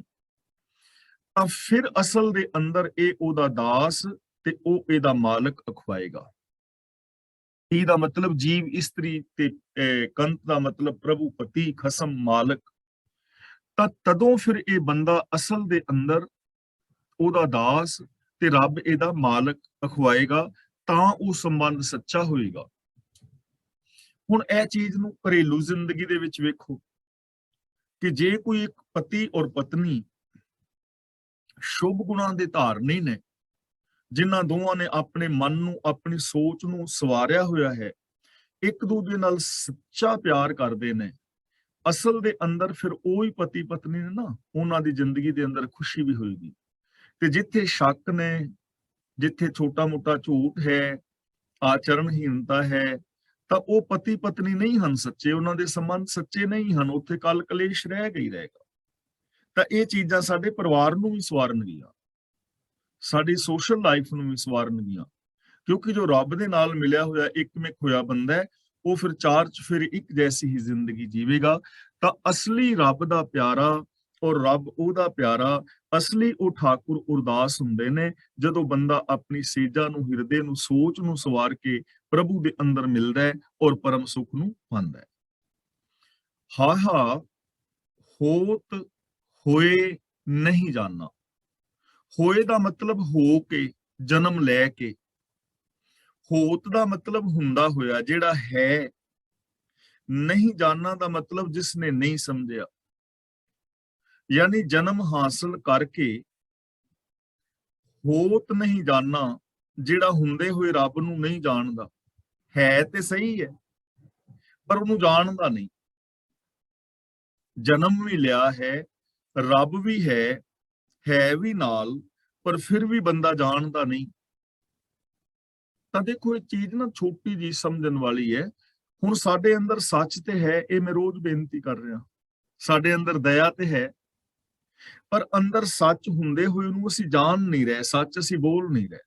ਤਾਂ ਫਿਰ ਅਸਲ ਦੇ ਅੰਦਰ ਇਹ ਉਹਦਾ ਦਾਸ ਤੇ ਉਹ ਇਹਦਾ ਮਾਲਕ ਅਖਵਾਏਗਾ। ਤ੍ਰੀ ਦਾ ਮਤਲਬ ਜੀਵ ਇਸਤਰੀ ਤੇ ਕੰਤ ਦਾ ਮਤਲਬ ਪ੍ਰਭੂ, ਪਤੀ, ਖਸਮ, ਮਾਲਕ। ਤਾਂ ਤਦੋਂ ਫਿਰ ਇਹ ਬੰਦਾ ਅਸਲ ਦੇ ਅੰਦਰ ਉਹਦਾ ਦਾਸ ਤੇ ਰੱਬ ਇਹਦਾ ਮਾਲਕ ਅਖਵਾਏਗਾ, ਤਾਂ ਉਹ ਸੰਬੰਧ ਸੱਚਾ ਹੋਏਗਾ। ਹੁਣ ਇਹ ਚੀਜ਼ ਨੂੰ ਘਰੇਲੂ ਜ਼ਿੰਦਗੀ ਦੇ ਵਿੱਚ ਵੇਖੋ ਕਿ ਜੇ ਕੋਈ ਇੱਕ ਪਤੀ ਔਰ ਪਤਨੀ ਸ਼ੁਭ ਗੁਣਾਂ ਦੇ ਧਾਰਨੀ ਨੇ, ਜਿਨ੍ਹਾਂ ਦੋਵਾਂ ਨੇ ਆਪਣੇ ਮਨ ਨੂੰ, ਆਪਣੀ ਸੋਚ ਨੂੰ ਸਵਾਰਿਆ ਹੋਇਆ ਹੈ, ਇੱਕ ਦੂਜੇ ਨਾਲ ਸੱਚਾ ਪਿਆਰ ਕਰਦੇ ਨੇ, ਅਸਲ ਦੇ ਅੰਦਰ ਫਿਰ ਉਹੀ ਪਤੀ ਪਤਨੀ ਨੇ ਨਾ, ਉਹਨਾਂ ਦੀ ਜ਼ਿੰਦਗੀ ਦੇ ਅੰਦਰ ਖੁਸ਼ੀ ਵੀ ਹੋਏਗੀ। ਤੇ ਜਿੱਥੇ ਸ਼ੱਕ ਨੇ, ਜਿੱਥੇ ਛੋਟਾ ਮੋਟਾ ਝੂਠ ਹੈ, ਆਚਰਣਹੀਨਤਾ ਹੈ, ਤਾਂ ਉਹ ਪਤੀ ਪਤਨੀ ਨਹੀਂ ਹਨ ਸੱਚੇ, ਉਹਨਾਂ ਦੇ ਸੰਬੰਧ ਸੱਚੇ ਨਹੀਂ ਹਨ, ਉੱਥੇ ਕਲ ਕਲੇਸ਼ ਰਹਿ ਗਈ ਰਹੇਗਾ। ਤਾਂ ਇਹ ਚੀਜ਼ਾਂ ਸਾਡੇ ਪਰਿਵਾਰ ਨੂੰ ਵੀ ਸਵਾਰਨਗੀਆਂ, ਸਾਡੀ ਸੋਸ਼ਲ ਲਾਈਫ ਨੂੰ ਵੀ ਸਵਾਰਨਗੀਆਂ, ਕਿਉਂਕਿ ਜੋ ਰੱਬ ਦੇ ਨਾਲ ਮਿਲਿਆ ਹੋਇਆ, ਇੱਕਮਿਕ ਹੋਇਆ ਬੰਦਾ ਹੈ, ਉਹ ਫਿਰ ਚਾਰ ਚੁਫੇਰੇ ਇੱਕ ਜੈਸੀ ਹੀ ਜ਼ਿੰਦਗੀ ਜੀਵੇਗਾ। ਤਾਂ ਅਸਲੀ ਰੱਬ ਦਾ ਪਿਆਰਾ ਔਰ ਰੱਬ ਉਹਦਾ ਪਿਆਰਾ, ਅਸਲੀ ਉਹ ਠਾਕੁਰ ਉਰਦਾਸ ਹੁੰਦੇ ਨੇ ਜਦੋਂ ਬੰਦਾ ਆਪਣੀ ਸੇਜਾ ਨੂੰ, ਹਿਰਦੇ ਨੂੰ, ਸੋਚ ਨੂੰ ਸਵਾਰ ਕੇ ਪ੍ਰਭੂ ਦੇ ਅੰਦਰ ਮਿਲਦਾ ਹੈ ਔਰ ਪਰਮ ਸੁਖ ਨੂੰ ਪਾਉਂਦਾ ਹੈ। ਹਾਹਾ ਹੋਤ ਹੋਏ ਨਹੀਂ ਜਾਣਾ। ਹੋਏ ਦਾ ਮਤਲਬ ਹੋ ਕੇ, ਜਨਮ ਲੈ ਕੇ। ਹੋਤ ਦਾ ਮਤਲਬ ਹੁੰਦਾ ਹੋਇਆ, ਜਿਹੜਾ ਹੈ। ਨਹੀਂ ਜਾਣਾ ਦਾ ਮਤਲਬ ਜਿਸ ਨੇ ਨਹੀਂ ਸਮਝਿਆ, ਯਾਨੀ ਜਨਮ ਹਾਸਲ ਕਰਕੇ ਹੋਤ ਨਹੀਂ ਜਾਣਾ, ਜਿਹੜਾ ਹੁੰਦੇ ਹੋਏ ਰੱਬ ਨੂੰ ਨਹੀਂ ਜਾਣਦਾ। ਹੈ ਤੇ ਸਹੀ ਹੈ, ਪਰ ਉਹਨੂੰ ਜਾਣਦਾ ਨਹੀਂ। ਜਨਮ ਵੀ ਲਿਆ ਹੈ, ਰੱਬ ਵੀ ਹੈ ਵੀ ਨਾਲ, ਪਰ ਫਿਰ ਵੀ ਬੰਦਾ ਜਾਣਦਾ ਨਹੀਂ। ਤਾਂ ਦੇਖੋ, ਇਹ ਚੀਜ਼ ਨਾ ਛੋਟੀ ਜੀ ਸਮਝਣ ਵਾਲੀ ਹੈ। ਹੁਣ ਸਾਡੇ ਅੰਦਰ ਸੱਚ ਤੇ ਹੈ, ਇਹ ਮੈਂ ਰੋਜ਼ ਬੇਨਤੀ ਕਰ ਰਿਹਾ। ਸਾਡੇ ਅੰਦਰ ਦਇਆ ਤੇ ਹੈ, ਪਰ ਅੰਦਰ ਸੱਚ ਹੁੰਦੇ ਹੋਏ ਨੂੰ ਅਸੀਂ ਜਾਣ ਨਹੀਂ ਰਹੇ, ਸੱਚ ਅਸੀਂ ਬੋਲ ਨਹੀਂ ਰਹੇ।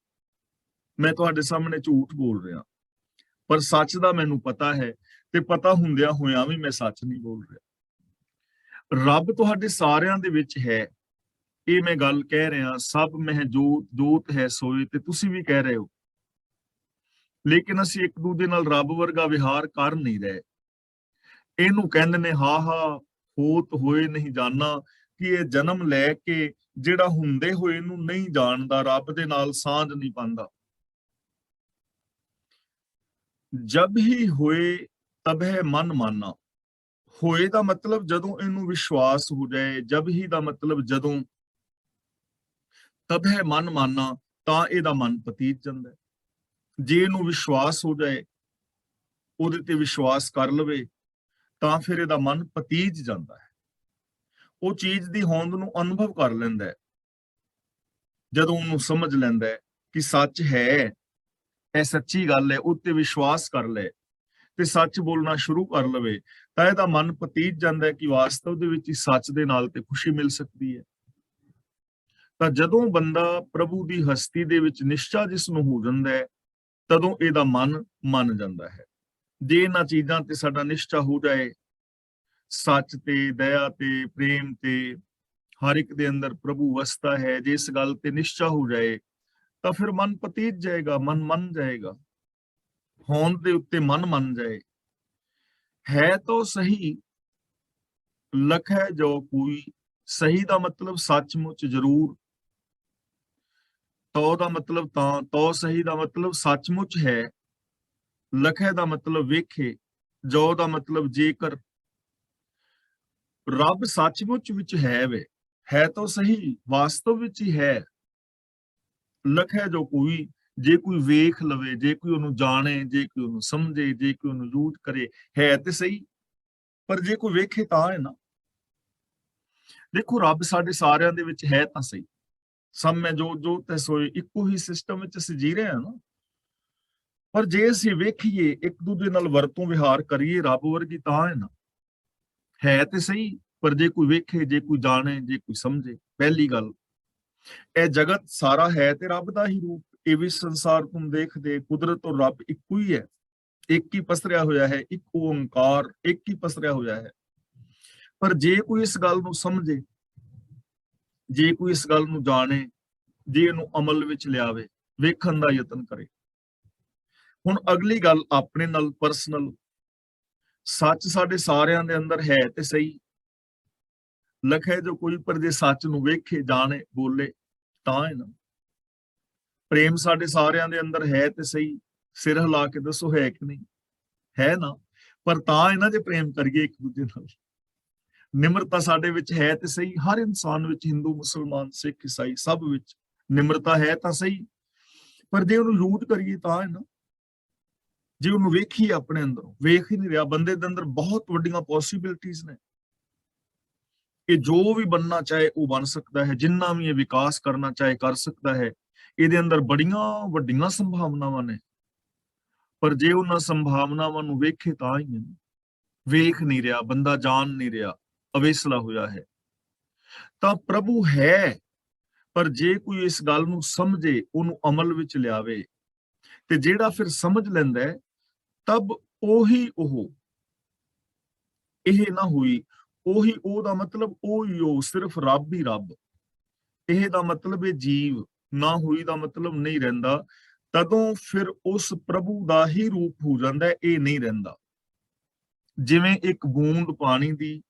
ਮੈਂ ਤੁਹਾਡੇ ਸਾਹਮਣੇ ਝੂਠ ਬੋਲ ਰਿਹਾ, ਪਰ ਸੱਚ ਦਾ ਮੈਨੂੰ ਪਤਾ ਹੈ, ਤੇ ਪਤਾ ਹੁੰਦਿਆਂ ਹੋਇਆਂ ਵੀ ਮੈਂ ਸੱਚ ਨਹੀਂ ਬੋਲ ਰਿਹਾ। ਰੱਬ ਤੁਹਾਡੇ ਸਾਰਿਆਂ ਦੇ ਵਿੱਚ ਹੈ, ਇਹ ਮੈਂ ਗੱਲ ਕਹਿ ਰਿਹਾ। ਸਭ ਮਹਿ ਜੋਤ, ਜੋਤ ਹੈ ਸੋਏ, ਤੇ ਤੁਸੀਂ ਵੀ ਕਹਿ ਰਹੇ ਹੋ, ਲੇਕਿਨ ਅਸੀਂ ਇੱਕ ਦੂਜੇ ਨਾਲ ਰੱਬ ਵਰਗਾ ਵਿਹਾਰ ਕਰ ਨਹੀਂ ਰਹੇ। ਇਹਨੂੰ ਕਹਿੰਦੇ ਨੇ ਹਾਹਾ ਹੋਤ ਹੋਏ ਨਹੀਂ ਜਾਣਾ, ਕਿ ਇਹ ਜਨਮ ਲੈ ਕੇ ਜਿਹੜਾ ਹੁੰਦੇ ਹੋਏ ਨੂੰ ਨਹੀਂ ਜਾਣਦਾ, ਰੱਬ ਦੇ ਨਾਲ ਸਾਂਝ ਨਹੀਂ ਪਾਉਂਦਾ। ਜਬ ਹੀ ਹੋਏ ਤਬ ਹੈ ਮਨ ਮਾਨਾ। ਹੋਏ ਦਾ ਮਤਲਬ ਜਦੋਂ ਇਹਨੂੰ ਵਿਸ਼ਵਾਸ ਹੋ ਜਾਏ, ਜਬ ਹੀ ਦਾ ਮਤਲਬ ਜਦੋਂ, ਤਬ ਹੈ ਮਨ ਮਾਨਾ, ਤਾਂ ਇਹਦਾ ਮਨ ਪਤੀਤ ਜਾਂਦਾ। ਜੇ ਇਹਨੂੰ ਵਿਸ਼ਵਾਸ ਹੋ ਜਾਏ, ਉਹਦੇ ਤੇ ਵਿਸ਼ਵਾਸ ਕਰ ਲਵੇ, ਤਾਂ ਫਿਰ ਇਹਦਾ ਮਨ ਪਤੀਜ ਜਾਂਦਾ ਹੈ। ਉਹ ਚੀਜ਼ ਦੀ ਹੋਂਦ ਨੂੰ ਅਨੁਭਵ ਕਰ ਲੈਂਦਾ ਹੈ, ਜਦੋਂ ਉਹਨੂੰ ਸਮਝ ਲੈਂਦਾ ਹੈ ਕਿ ਸੱਚ ਹੈ, ਇਹ ਸੱਚੀ ਗੱਲ ਹੈ, ਉੱਤੇ ਵਿਸ਼ਵਾਸ ਕਰ ਲੈ ਤੇ ਸੱਚ ਬੋਲਣਾ ਸ਼ੁਰੂ ਕਰ ਲਵੇ, ਤਾਂ ਇਹਦਾ ਮਨ ਪਤੀਜ ਜਾਂਦਾ ਹੈ ਕਿ ਵਾਸਤਵ ਦੇ ਵਿੱਚ ਹੀ ਸੱਚ ਦੇ ਨਾਲ ਤੇ ਖੁਸ਼ੀ ਮਿਲ ਸਕਦੀ ਹੈ। ਤਾਂ ਜਦੋਂ ਬੰਦਾ ਪ੍ਰਭੂ ਦੀ ਹਸਤੀ ਦੇ ਵਿੱਚ ਨਿਸ਼ਚਾ ਜਿਸ ਨੂੰ ਹੋ ਜਾਂਦਾ ਹੈ, ਤਦੋਂ ਇਹਦਾ ਮਨ ਮੰਨ ਜਾਂਦਾ ਹੈ। ਜੇ ਇਹਨਾਂ ਚੀਜ਼ਾਂ ਤੇ ਸਾਡਾ ਨਿਸ਼ਚਾ ਹੋ ਜਾਏ, ਸੱਚ ਤੇ, ਦਇਆ ਤੇ, ਪ੍ਰੇਮ ਤੇ, ਹਰ ਇੱਕ ਦੇ ਅੰਦਰ ਪ੍ਰਭੂ ਵਸਦਾ ਹੈ, ਜੇ ਇਸ ਗੱਲ ਤੇ ਨਿਸ਼ਚਾ ਹੋ ਜਾਏ, ਤਾਂ ਫਿਰ ਮਨ ਪਤੀਤ ਜਾਏਗਾ, ਮਨ ਮੰਨ ਜਾਏਗਾ। ਹੋਂਦ ਦੇ ਉੱਤੇ ਮਨ ਮੰਨ ਜਾਏ। ਹੈ ਤਾਂ ਸਹੀ ਲਖ ਹੈ ਜੋ ਕੋਈ। ਸਹੀ ਦਾ ਮਤਲਬ ਸੱਚਮੁੱਚ, ਜ਼ਰੂਰ। ਤੋ ਦਾ ਮਤਲਬ ਤਾਂ, ਤੋ ਸਹੀ ਦਾ ਮਤਲਬ ਸੱਚਮੁੱਚ ਹੈ। ਲਖੇ ਦਾ ਮਤਲਬ ਵੇਖੇ, ਜੋ ਦਾ ਮਤਲਬ ਜੇਕਰ। ਰੱਬ ਸੱਚਮੁੱਚ ਵਿੱਚ ਹੈ ਵੇ, ਹੈ ਤਾਂ ਸਹੀ, ਵਾਸਤਵ ਵਿੱਚ ਹੀ ਹੈ। ਲਖੇ ਜੋ ਕੋਈ, ਜੇ ਕੋਈ ਵੇਖ ਲਵੇ, ਜੇ ਕੋਈ ਉਹਨੂੰ ਜਾਣੇ, ਜੇ ਕੋਈ ਉਹਨੂੰ ਸਮਝੇ, ਜੇ ਕੋਈ ਉਹਨੂੰ ਯੂਜ਼ ਕਰੇ, ਹੈ ਤੇ ਸਹੀ, ਪਰ ਜੇ ਕੋਈ ਵੇਖੇ ਤਾਂ ਹੈ ਨਾ। ਦੇਖੋ, ਰੱਬ ਸਾਡੇ ਸਾਰਿਆਂ ਦੇ ਵਿੱਚ ਹੈ ਤਾਂ ਸਹੀ। ਸਭ ਮੈਂ ਜੋ ਤੈ ਸੋਏ, ਇੱਕੋ ਹੀ ਸਿਸਟਮ ਵਿੱਚ ਅਸੀਂ ਜੀ ਰਹੇ ਹਾਂ ਨਾ। ਪਰ ਜੇ ਅਸੀਂ ਵੇਖੀਏ ਇੱਕ ਦੂਜੇ ਨਾਲ ਵਰਤੋਂ ਵਿਹਾਰ ਕਰੀਏ ਰੱਬ ਵਰਗੀ ਤਾਂ ਹੈ ਨਾ। ਹੈ ਤੇ ਸਹੀ, ਪਰ ਜੇ ਕੋਈ ਵੇਖੇ, ਜੇ ਕੋਈ ਜਾਣੇ, ਜੇ ਕੋਈ ਸਮਝੇ। ਪਹਿਲੀ ਗੱਲ, ਇਹ ਜਗਤ ਸਾਰਾ ਹੈ ਤੇ ਰੱਬ ਦਾ ਹੀ ਰੂਪ। ਇਹ ਵੀ ਸੰਸਾਰ ਤੁਮ ਦੇਖਦੇ, ਕੁਦਰਤ ਔਰ ਰੱਬ ਇੱਕੋ ਹੀ ਹੈ, ਇੱਕ ਹੀ ਪਸਰਿਆ ਹੋਇਆ ਹੈ, ਇੱਕ ਓੰਕਾਰ ਇੱਕ ਹੀ ਪਸਰਿਆ ਹੋਇਆ ਹੈ। ਪਰ ਜੇ ਕੋਈ ਇਸ ਗੱਲ ਨੂੰ ਸਮਝੇ, ਜੇ ਕੋਈ ਇਸ ਗੱਲ ਨੂੰ ਜਾਣੇ, ਜੇ ਇਹਨੂੰ ਅਮਲ ਵਿੱਚ ਲਿਆਵੇ, ਵੇਖਣ ਦਾ ਯਤਨ ਕਰੇ। ਹੁਣ ਅਗਲੀ ਗੱਲ ਆਪਣੇ ਨਾਲ ਪਰਸਨਲ, ਸੱਚ ਸਾਡੇ ਸਾਰਿਆਂ ਦੇ ਅੰਦਰ ਹੈ ਤੇ ਸਹੀ, ਲਖੇ ਜੋ ਕੋਈ, ਪਰ ਜੇ ਸੱਚ ਨੂੰ ਵੇਖੇ, ਜਾਣੇ, ਬੋਲੇ ਤਾਂ ਹੈ ਨਾ। ਪ੍ਰੇਮ ਸਾਡੇ ਸਾਰਿਆਂ ਦੇ ਅੰਦਰ ਹੈ ਤੇ ਸਹੀ, ਸਿਰ ਹਿਲਾ ਕੇ ਦੱਸੋ ਹੈ ਕਿ ਨਹੀਂ? ਹੈ ਨਾ। ਪਰ ਤਾਂ ਹੈ ਨਾ ਜੇ ਪ੍ਰੇਮ ਕਰੀਏ ਇੱਕ ਦੂਜੇ ਨਾਲ। ਨਿਮਰਤਾ ਸਾਡੇ ਵਿੱਚ ਹੈ ਤੇ ਸਹੀ, ਹਰ ਇਨਸਾਨ ਵਿੱਚ, ਹਿੰਦੂ, ਮੁਸਲਮਾਨ, ਸਿੱਖ, ਈਸਾਈ ਸਭ ਵਿੱਚ ਨਿਮਰਤਾ ਹੈ ਤਾਂ ਸਹੀ, ਪਰ ਜੇ ਉਹਨੂੰ ਯੂਜ਼ ਕਰੀਏ ਤਾਂ ਹੈ ਨਾ। ਜੇ ਉਹਨੂੰ ਵੇਖੀਏ ਆਪਣੇ ਅੰਦਰੋਂ, ਵੇਖ ਹੀ ਨਹੀਂ ਰਿਹਾ। ਬੰਦੇ ਦੇ ਅੰਦਰ ਬਹੁਤ ਵੱਡੀਆਂ ਪੋਸੀਬਿਲਿਟੀਜ਼ ਨੇ ਕਿ ਜੋ ਵੀ ਬਣਨਾ ਚਾਹੇ ਉਹ ਬਣ ਸਕਦਾ ਹੈ, ਜਿੰਨਾ ਵੀ ਇਹ ਵਿਕਾਸ ਕਰਨਾ ਚਾਹੇ ਕਰ ਸਕਦਾ ਹੈ। ਇਹਦੇ ਅੰਦਰ ਬੜੀਆਂ ਵੱਡੀਆਂ ਸੰਭਾਵਨਾਵਾਂ ਨੇ, ਪਰ ਜੇ ਉਹਨਾਂ ਸੰਭਾਵਨਾਵਾਂ ਨੂੰ ਵੇਖੇ ਤਾਂ ਹੀ ਹੈ। ਵੇਖ ਨਹੀਂ ਰਿਹਾ ਬੰਦਾ, ਜਾਣ ਨਹੀਂ ਰਿਹਾ, ਅਵੇਸਲਾ ਹੋਇਆ ਹੈ। ਤਾਂ ਪ੍ਰਭੂ ਹੈ, ਪਰ ਜੇ ਕੋਈ ਇਸ ਗੱਲ ਨੂੰ ਸਮਝੇ, ਉਹਨੂੰ ਅਮਲ ਵਿੱਚ ਲਿਆਵੇ, ਤੇ ਜਿਹੜਾ ਫਿਰ ਸਮਝ ਲੈਂਦਾ ਹੈ, ਤਬ ਉਹੀ ਉਹ, ਇਹ ਨਾ ਹੋਈ ਉਹੀ ਉਹ ਦਾ ਮਤਲਬ ਉਹੀ ਉਹ, ਸਿਰਫ ਰੱਬ ਹੀ ਰੱਬ। ਇਹ ਦਾ ਮਤਲਬ ਇਹ ਜੀਵ ਨਾ ਹੋਈ ਦਾ ਮਤਲਬ ਨਹੀਂ ਰਹਿੰਦਾ। ਤਦੋਂ ਫਿਰ ਉਸ ਪ੍ਰਭੂ ਦਾ ਹੀ ਰੂਪ ਹੋ ਜਾਂਦਾ, ਇਹ ਨਹੀਂ ਰਹਿੰਦਾ। ਜਿਵੇਂ ਇੱਕ ਬੂੰਦ ਪਾਣੀ ਦੀ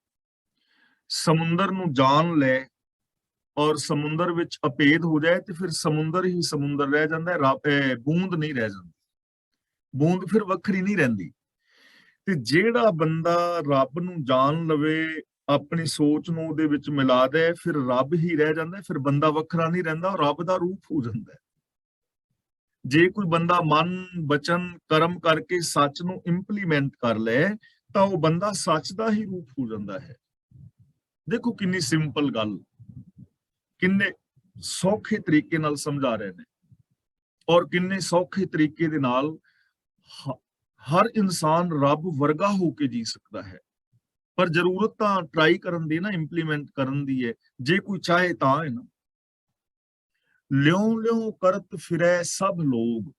ਸਮੁੰਦਰ ਨੂੰ ਜਾਣ ਲੈ ਔਰ ਸਮੁੰਦਰ ਵਿੱਚ ਅਭੇਦ ਹੋ ਜਾਏ, ਤੇ ਫਿਰ ਸਮੁੰਦਰ ਹੀ ਸਮੁੰਦਰ ਰਹਿ ਜਾਂਦਾ ਹੈ, ਬੂੰਦ ਨਹੀਂ ਰਹਿ ਜਾਂਦੀ। ਬੂੰਦ ਫਿਰ ਵੱਖਰੀ ਨਹੀਂ ਰਹਿੰਦੀ। ਤੇ ਜਿਹੜਾ ਬੰਦਾ ਰੱਬ ਨੂੰ ਜਾਣ ਲਵੇ, ਆਪਣੀ ਸੋਚ ਨੂੰ ਉਹਦੇ ਵਿੱਚ ਮਿਲਾ ਦੇ, ਫਿਰ ਰੱਬ ਹੀ ਰਹਿ ਜਾਂਦਾ, ਫਿਰ ਬੰਦਾ ਵੱਖਰਾ ਨਹੀਂ ਰਹਿੰਦਾ, ਰੱਬ ਦਾ ਰੂਪ ਹੋ ਜਾਂਦਾ ਹੈ। ਜੇ ਕੋਈ ਬੰਦਾ ਮਨ, ਬਚਨ, ਕਰਮ ਕਰਕੇ ਸੱਚ ਨੂੰ ਇੰਪਲੀਮੈਂਟ ਕਰ ਲੈ, ਤਾਂ ਉਹ ਬੰਦਾ ਸੱਚ ਦਾ ਹੀ ਰੂਪ ਹੋ ਜਾਂਦਾ ਹੈ। ਦੇਖੋ ਕਿੰਨੀ ਸਿੰਪਲ ਗੱਲ, ਕਿੰਨੇ ਸੌਖੇ ਤਰੀਕੇ ਨਾਲ ਸਮਝਾ ਰਹੇ ਨੇ, ਔਰ ਕਿੰਨੇ ਸੌਖੇ ਤਰੀਕੇ ਦੇ ਨਾਲ ਹਰ ਇਨਸਾਨ ਰੱਬ ਵਰਗਾ ਹੋ ਕੇ ਜੀ ਸਕਦਾ ਹੈ। ਪਰ ਜ਼ਰੂਰਤ ਤਾਂ ਟਰਾਈ ਕਰਨ ਦੀ ਨਾ, ਇੰਪਲੀਮੈਂਟ ਕਰਨ ਦੀ ਹੈ। ਜੇ ਕੋਈ ਚਾਹੇ ਤਾਂ ਹੈ ਨਾ। ਲਿਉ ਲਿਉ ਕਰਤ ਫਿਰੈ ਸਭ ਲੋਗ।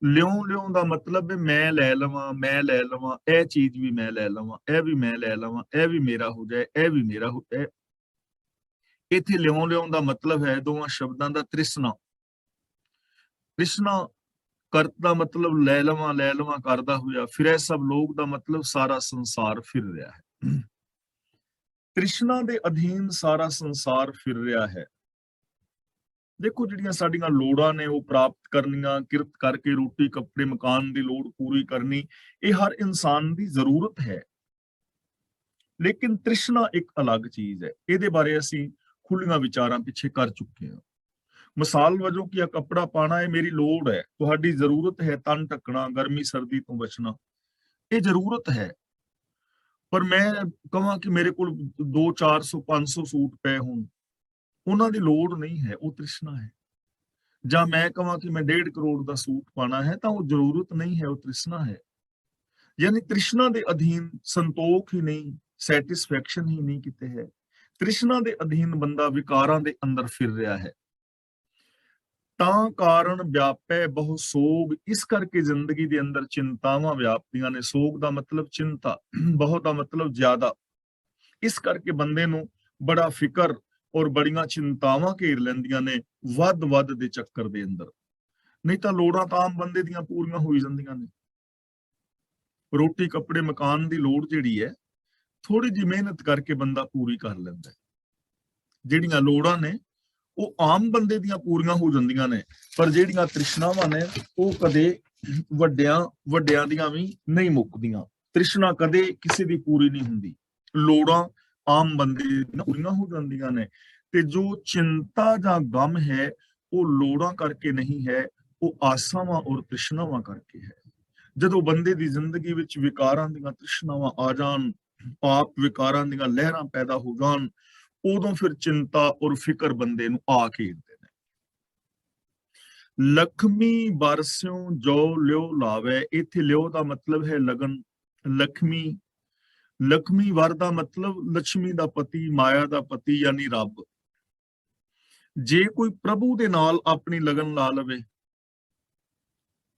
ਲਿਉ ਲਿਉ ਦਾ ਮਤਲਬ ਹੈ ਮੈਂ ਲੈ ਲਵਾਂ, ਮੈਂ ਲੈ ਲਵਾਂ, ਇਹ ਚੀਜ਼ ਵੀ ਮੈਂ ਲੈ ਲਵਾਂ, ਇਹ ਵੀ ਮੈਂ ਲੈ ਲਵਾਂ, ਇਹ ਵੀ ਮੇਰਾ ਹੋ ਜਾਏ, ਇਹ ਵੀ ਮੇਰਾ ਹੋ ਜਾਏ। ਇੱਥੇ ਲਿਉ ਲਿਉ ਦਾ ਮਤਲਬ ਹੈ ਦੋਵਾਂ ਸ਼ਬਦਾਂ ਦਾ ਤ੍ਰਿਸ਼ਨਾ। ਤ੍ਰਿਸ਼ਨਾ ਕਰਤ ਦਾ ਮਤਲਬ ਲੈ ਲਵਾਂ ਕਰਦਾ ਹੋਇਆ, ਫਿਰੈ ਸਭ ਲੋਕ ਦਾ ਮਤਲਬ ਸਾਰਾ ਸੰਸਾਰ ਫਿਰ ਰਿਹਾ ਹੈ। ਤ੍ਰਿਸ਼ਨਾ ਦੇ ਅਧੀਨ ਸਾਰਾ ਸੰਸਾਰ ਫਿਰ ਰਿਹਾ ਹੈ। ਦੇਖੋ ਜਿਹੜੀਆਂ ਸਾਡੀਆਂ ਲੋੜਾਂ ਨੇ ਉਹ ਪ੍ਰਾਪਤ ਕਰਨੀਆਂ, ਕਿਰਤ ਕਰਕੇ ਰੋਟੀ, ਕੱਪੜੇ, ਮਕਾਨ ਦੀ ਲੋੜ ਪੂਰੀ ਕਰਨੀ, ਇਹ ਹਰ ਇਨਸਾਨ ਦੀ ਜ਼ਰੂਰਤ ਹੈ। ਲੇਕਿਨ ਤ੍ਰਿਸ਼ਨਾ ਇੱਕ ਅਲੱਗ ਚੀਜ਼ ਹੈ। ਇਹਦੇ ਬਾਰੇ ਅਸੀਂ ਖੁੱਲੀਆਂ ਵਿਚਾਰਾਂ ਪਿੱਛੇ ਕਰ ਚੁੱਕੇ ਹਾਂ। ਮਿਸਾਲ ਵਜੋਂ ਕਿ ਕੱਪੜਾ ਪਾਣਾ ਇਹ ਮੇਰੀ ਲੋੜ ਹੈ, ਤੁਹਾਡੀ ਜ਼ਰੂਰਤ ਹੈ ਤਨ ਢੱਕਣਾ, ਗਰਮੀ ਸਰਦੀ ਤੋਂ ਬਚਣਾ, ਇਹ ਜ਼ਰੂਰਤ ਹੈ। ਪਰ ਮੈਂ ਕਹਾਂ ਕਿ ਮੇਰੇ ਕੋਲ 200, 400, 500 ਸੂਟ ਪਏ ਹੋਣ, ਉਹਨਾਂ ਦੀ ਲੋੜ ਨਹੀਂ ਹੈ, ਉਹ ਤ੍ਰਿਸ਼ਨਾ ਹੈ। ਜਾਂ ਮੈਂ ਕਹਾਂ ਕਿ ਮੈਂ 1.5 ਕਰੋੜ ਦਾ ਸੂਟ ਪਾਣਾ ਹੈ, ਤਾਂ ਉਹ ਜ਼ਰੂਰਤ ਨਹੀਂ ਹੈ, ਉਹ ਤ੍ਰਿਸ਼ਨਾ ਹੈ। ਯਾਨੀ ਤ੍ਰਿਸ਼ਨਾ ਦੇ ਅਧੀਨ ਸੰਤੋਖ ਹੀ ਨਹੀਂ, ਸੈਟਿਸਫੈਕਸ਼ਨ ਹੀ ਨਹੀਂ ਕਿਤੇ ਹੈ। ਤ੍ਰਿਸ਼ਨਾ ਦੇ ਅਧੀਨ ਬੰਦਾ ਵਿਕਾਰਾਂ ਦੇ ਅੰਦਰ ਫਿਰ ਰਿਹਾ ਹੈ। ਤਾਂ ਕਾਰਨ ਵਿਆਪੈ ਬਹੁ ਸੋਗ, ਇਸ ਕਰਕੇ ਜ਼ਿੰਦਗੀ ਦੇ ਅੰਦਰ ਚਿੰਤਾਵਾਂ ਵਿਆਪਦੀਆਂ ਨੇ। ਸੋਗ ਦਾ ਮਤਲਬ ਚਿੰਤਾ, ਬਹੁਤ ਦਾ ਮਤਲਬ ਜ਼ਿਆਦਾ। ਇਸ ਕਰਕੇ ਬੰਦੇ ਨੂੰ ਬੜਾ ਫਿਕਰ ਔਰ ਬੜੀਆਂ ਚਿੰਤਾਵਾਂ ਘੇਰ ਲੈਂਦੀਆਂ ਨੇ ਵੱਧ ਦੇ ਚੱਕਰ ਦੇ ਅੰਦਰ। ਨਹੀਂ ਤਾਂ ਲੋੜਾਂ ਤਾਂ ਆਮ ਬੰਦੇ ਦੀਆਂ ਪੂਰੀਆਂ ਹੋਈ ਜਾਂਦੀਆਂ ਨੇ। ਰੋਟੀ, ਕੱਪੜੇ, ਮਕਾਨ ਦੀ ਲੋੜ ਜਿਹੜੀ ਹੈ, ਥੋੜੀ ਜਿਹੀ ਮਿਹਨਤ ਕਰਕੇ ਬੰਦਾ ਪੂਰੀ ਕਰ ਲੈਂਦਾ ਹੈ। ਜਿਹੜੀਆਂ ਲੋੜਾਂ ਨੇ ਉਹ ਆਮ ਬੰਦੇ ਦੀਆਂ ਪੂਰੀਆਂ ਹੋ ਜਾਂਦੀਆਂ ਨੇ, ਪਰ ਜਿਹੜੀਆਂ ਤ੍ਰਿਸ਼ਨਾਵਾਂ ਨੇ ਉਹ ਕਦੇ ਵੱਡਿਆਂ ਦੀਆਂ ਵੀ ਨਹੀਂ ਮੁੱਕਦੀਆਂ। ਤ੍ਰਿਸ਼ਨਾ ਕਦੇ ਕਿਸੇ ਦੀ ਪੂਰੀ ਨਹੀਂ ਹੁੰਦੀ। ਲੋੜਾਂ ਆਮ ਬੰਦੇ ਦੀਆਂ ਪੂਰੀਆਂ ਹੋ ਜਾਂਦੀਆਂ ਨੇ, ਤੇ ਜੋ ਚਿੰਤਾ ਜਾਂ ਗਮ ਹੈ ਉਹ ਲੋੜਾਂ ਕਰਕੇ ਨਹੀਂ ਹੈ, ਉਹ ਆਸਾਵਾਂ ਔਰ ਤ੍ਰਿਸ਼ਨਾਵਾਂ ਕਰਕੇ ਹੈ। ਜਦੋਂ ਬੰਦੇ ਦੀ ਜ਼ਿੰਦਗੀ ਵਿੱਚ ਵਿਕਾਰਾਂ ਦੀਆਂ ਤ੍ਰਿਸ਼ਨਾਵਾਂ ਆ ਜਾਣ, ਪਾਪ ਵਿਕਾਰਾਂ ਦੀਆਂ ਲਹਿਰਾਂ ਪੈਦਾ ਹੋ ਜਾਣ, ਉਦੋਂ ਫਿਰ ਚਿੰਤਾ ਔਰ ਫਿਕਰ ਬੰਦੇ ਨੂੰ ਆ ਘੇਰਦੇ ਨੇ। ਲਖਮੀ ਬਰਸਿਓ ਜੋ ਲਿਓ ਲਾਵੇ, ਇੱਥੇ ਲਿਓ ਦਾ ਮਤਲਬ ਹੈ ਲਗਨ। ਲਖਮੀ, ਲਖਮੀ ਵਰ ਦਾ ਮਤਲਬ ਲక్ష్ਮੀ ਦਾ ਪਤੀ, ਮਾਇਆ ਦਾ ਪਤੀ ਯਾਨੀ ਰੱਬ। ਜੇ ਕੋਈ ਪ੍ਰਭੂ ਦੇ ਨਾਲ ਆਪਣੀ ਲਗਨ ਲਾ ਲਵੇ,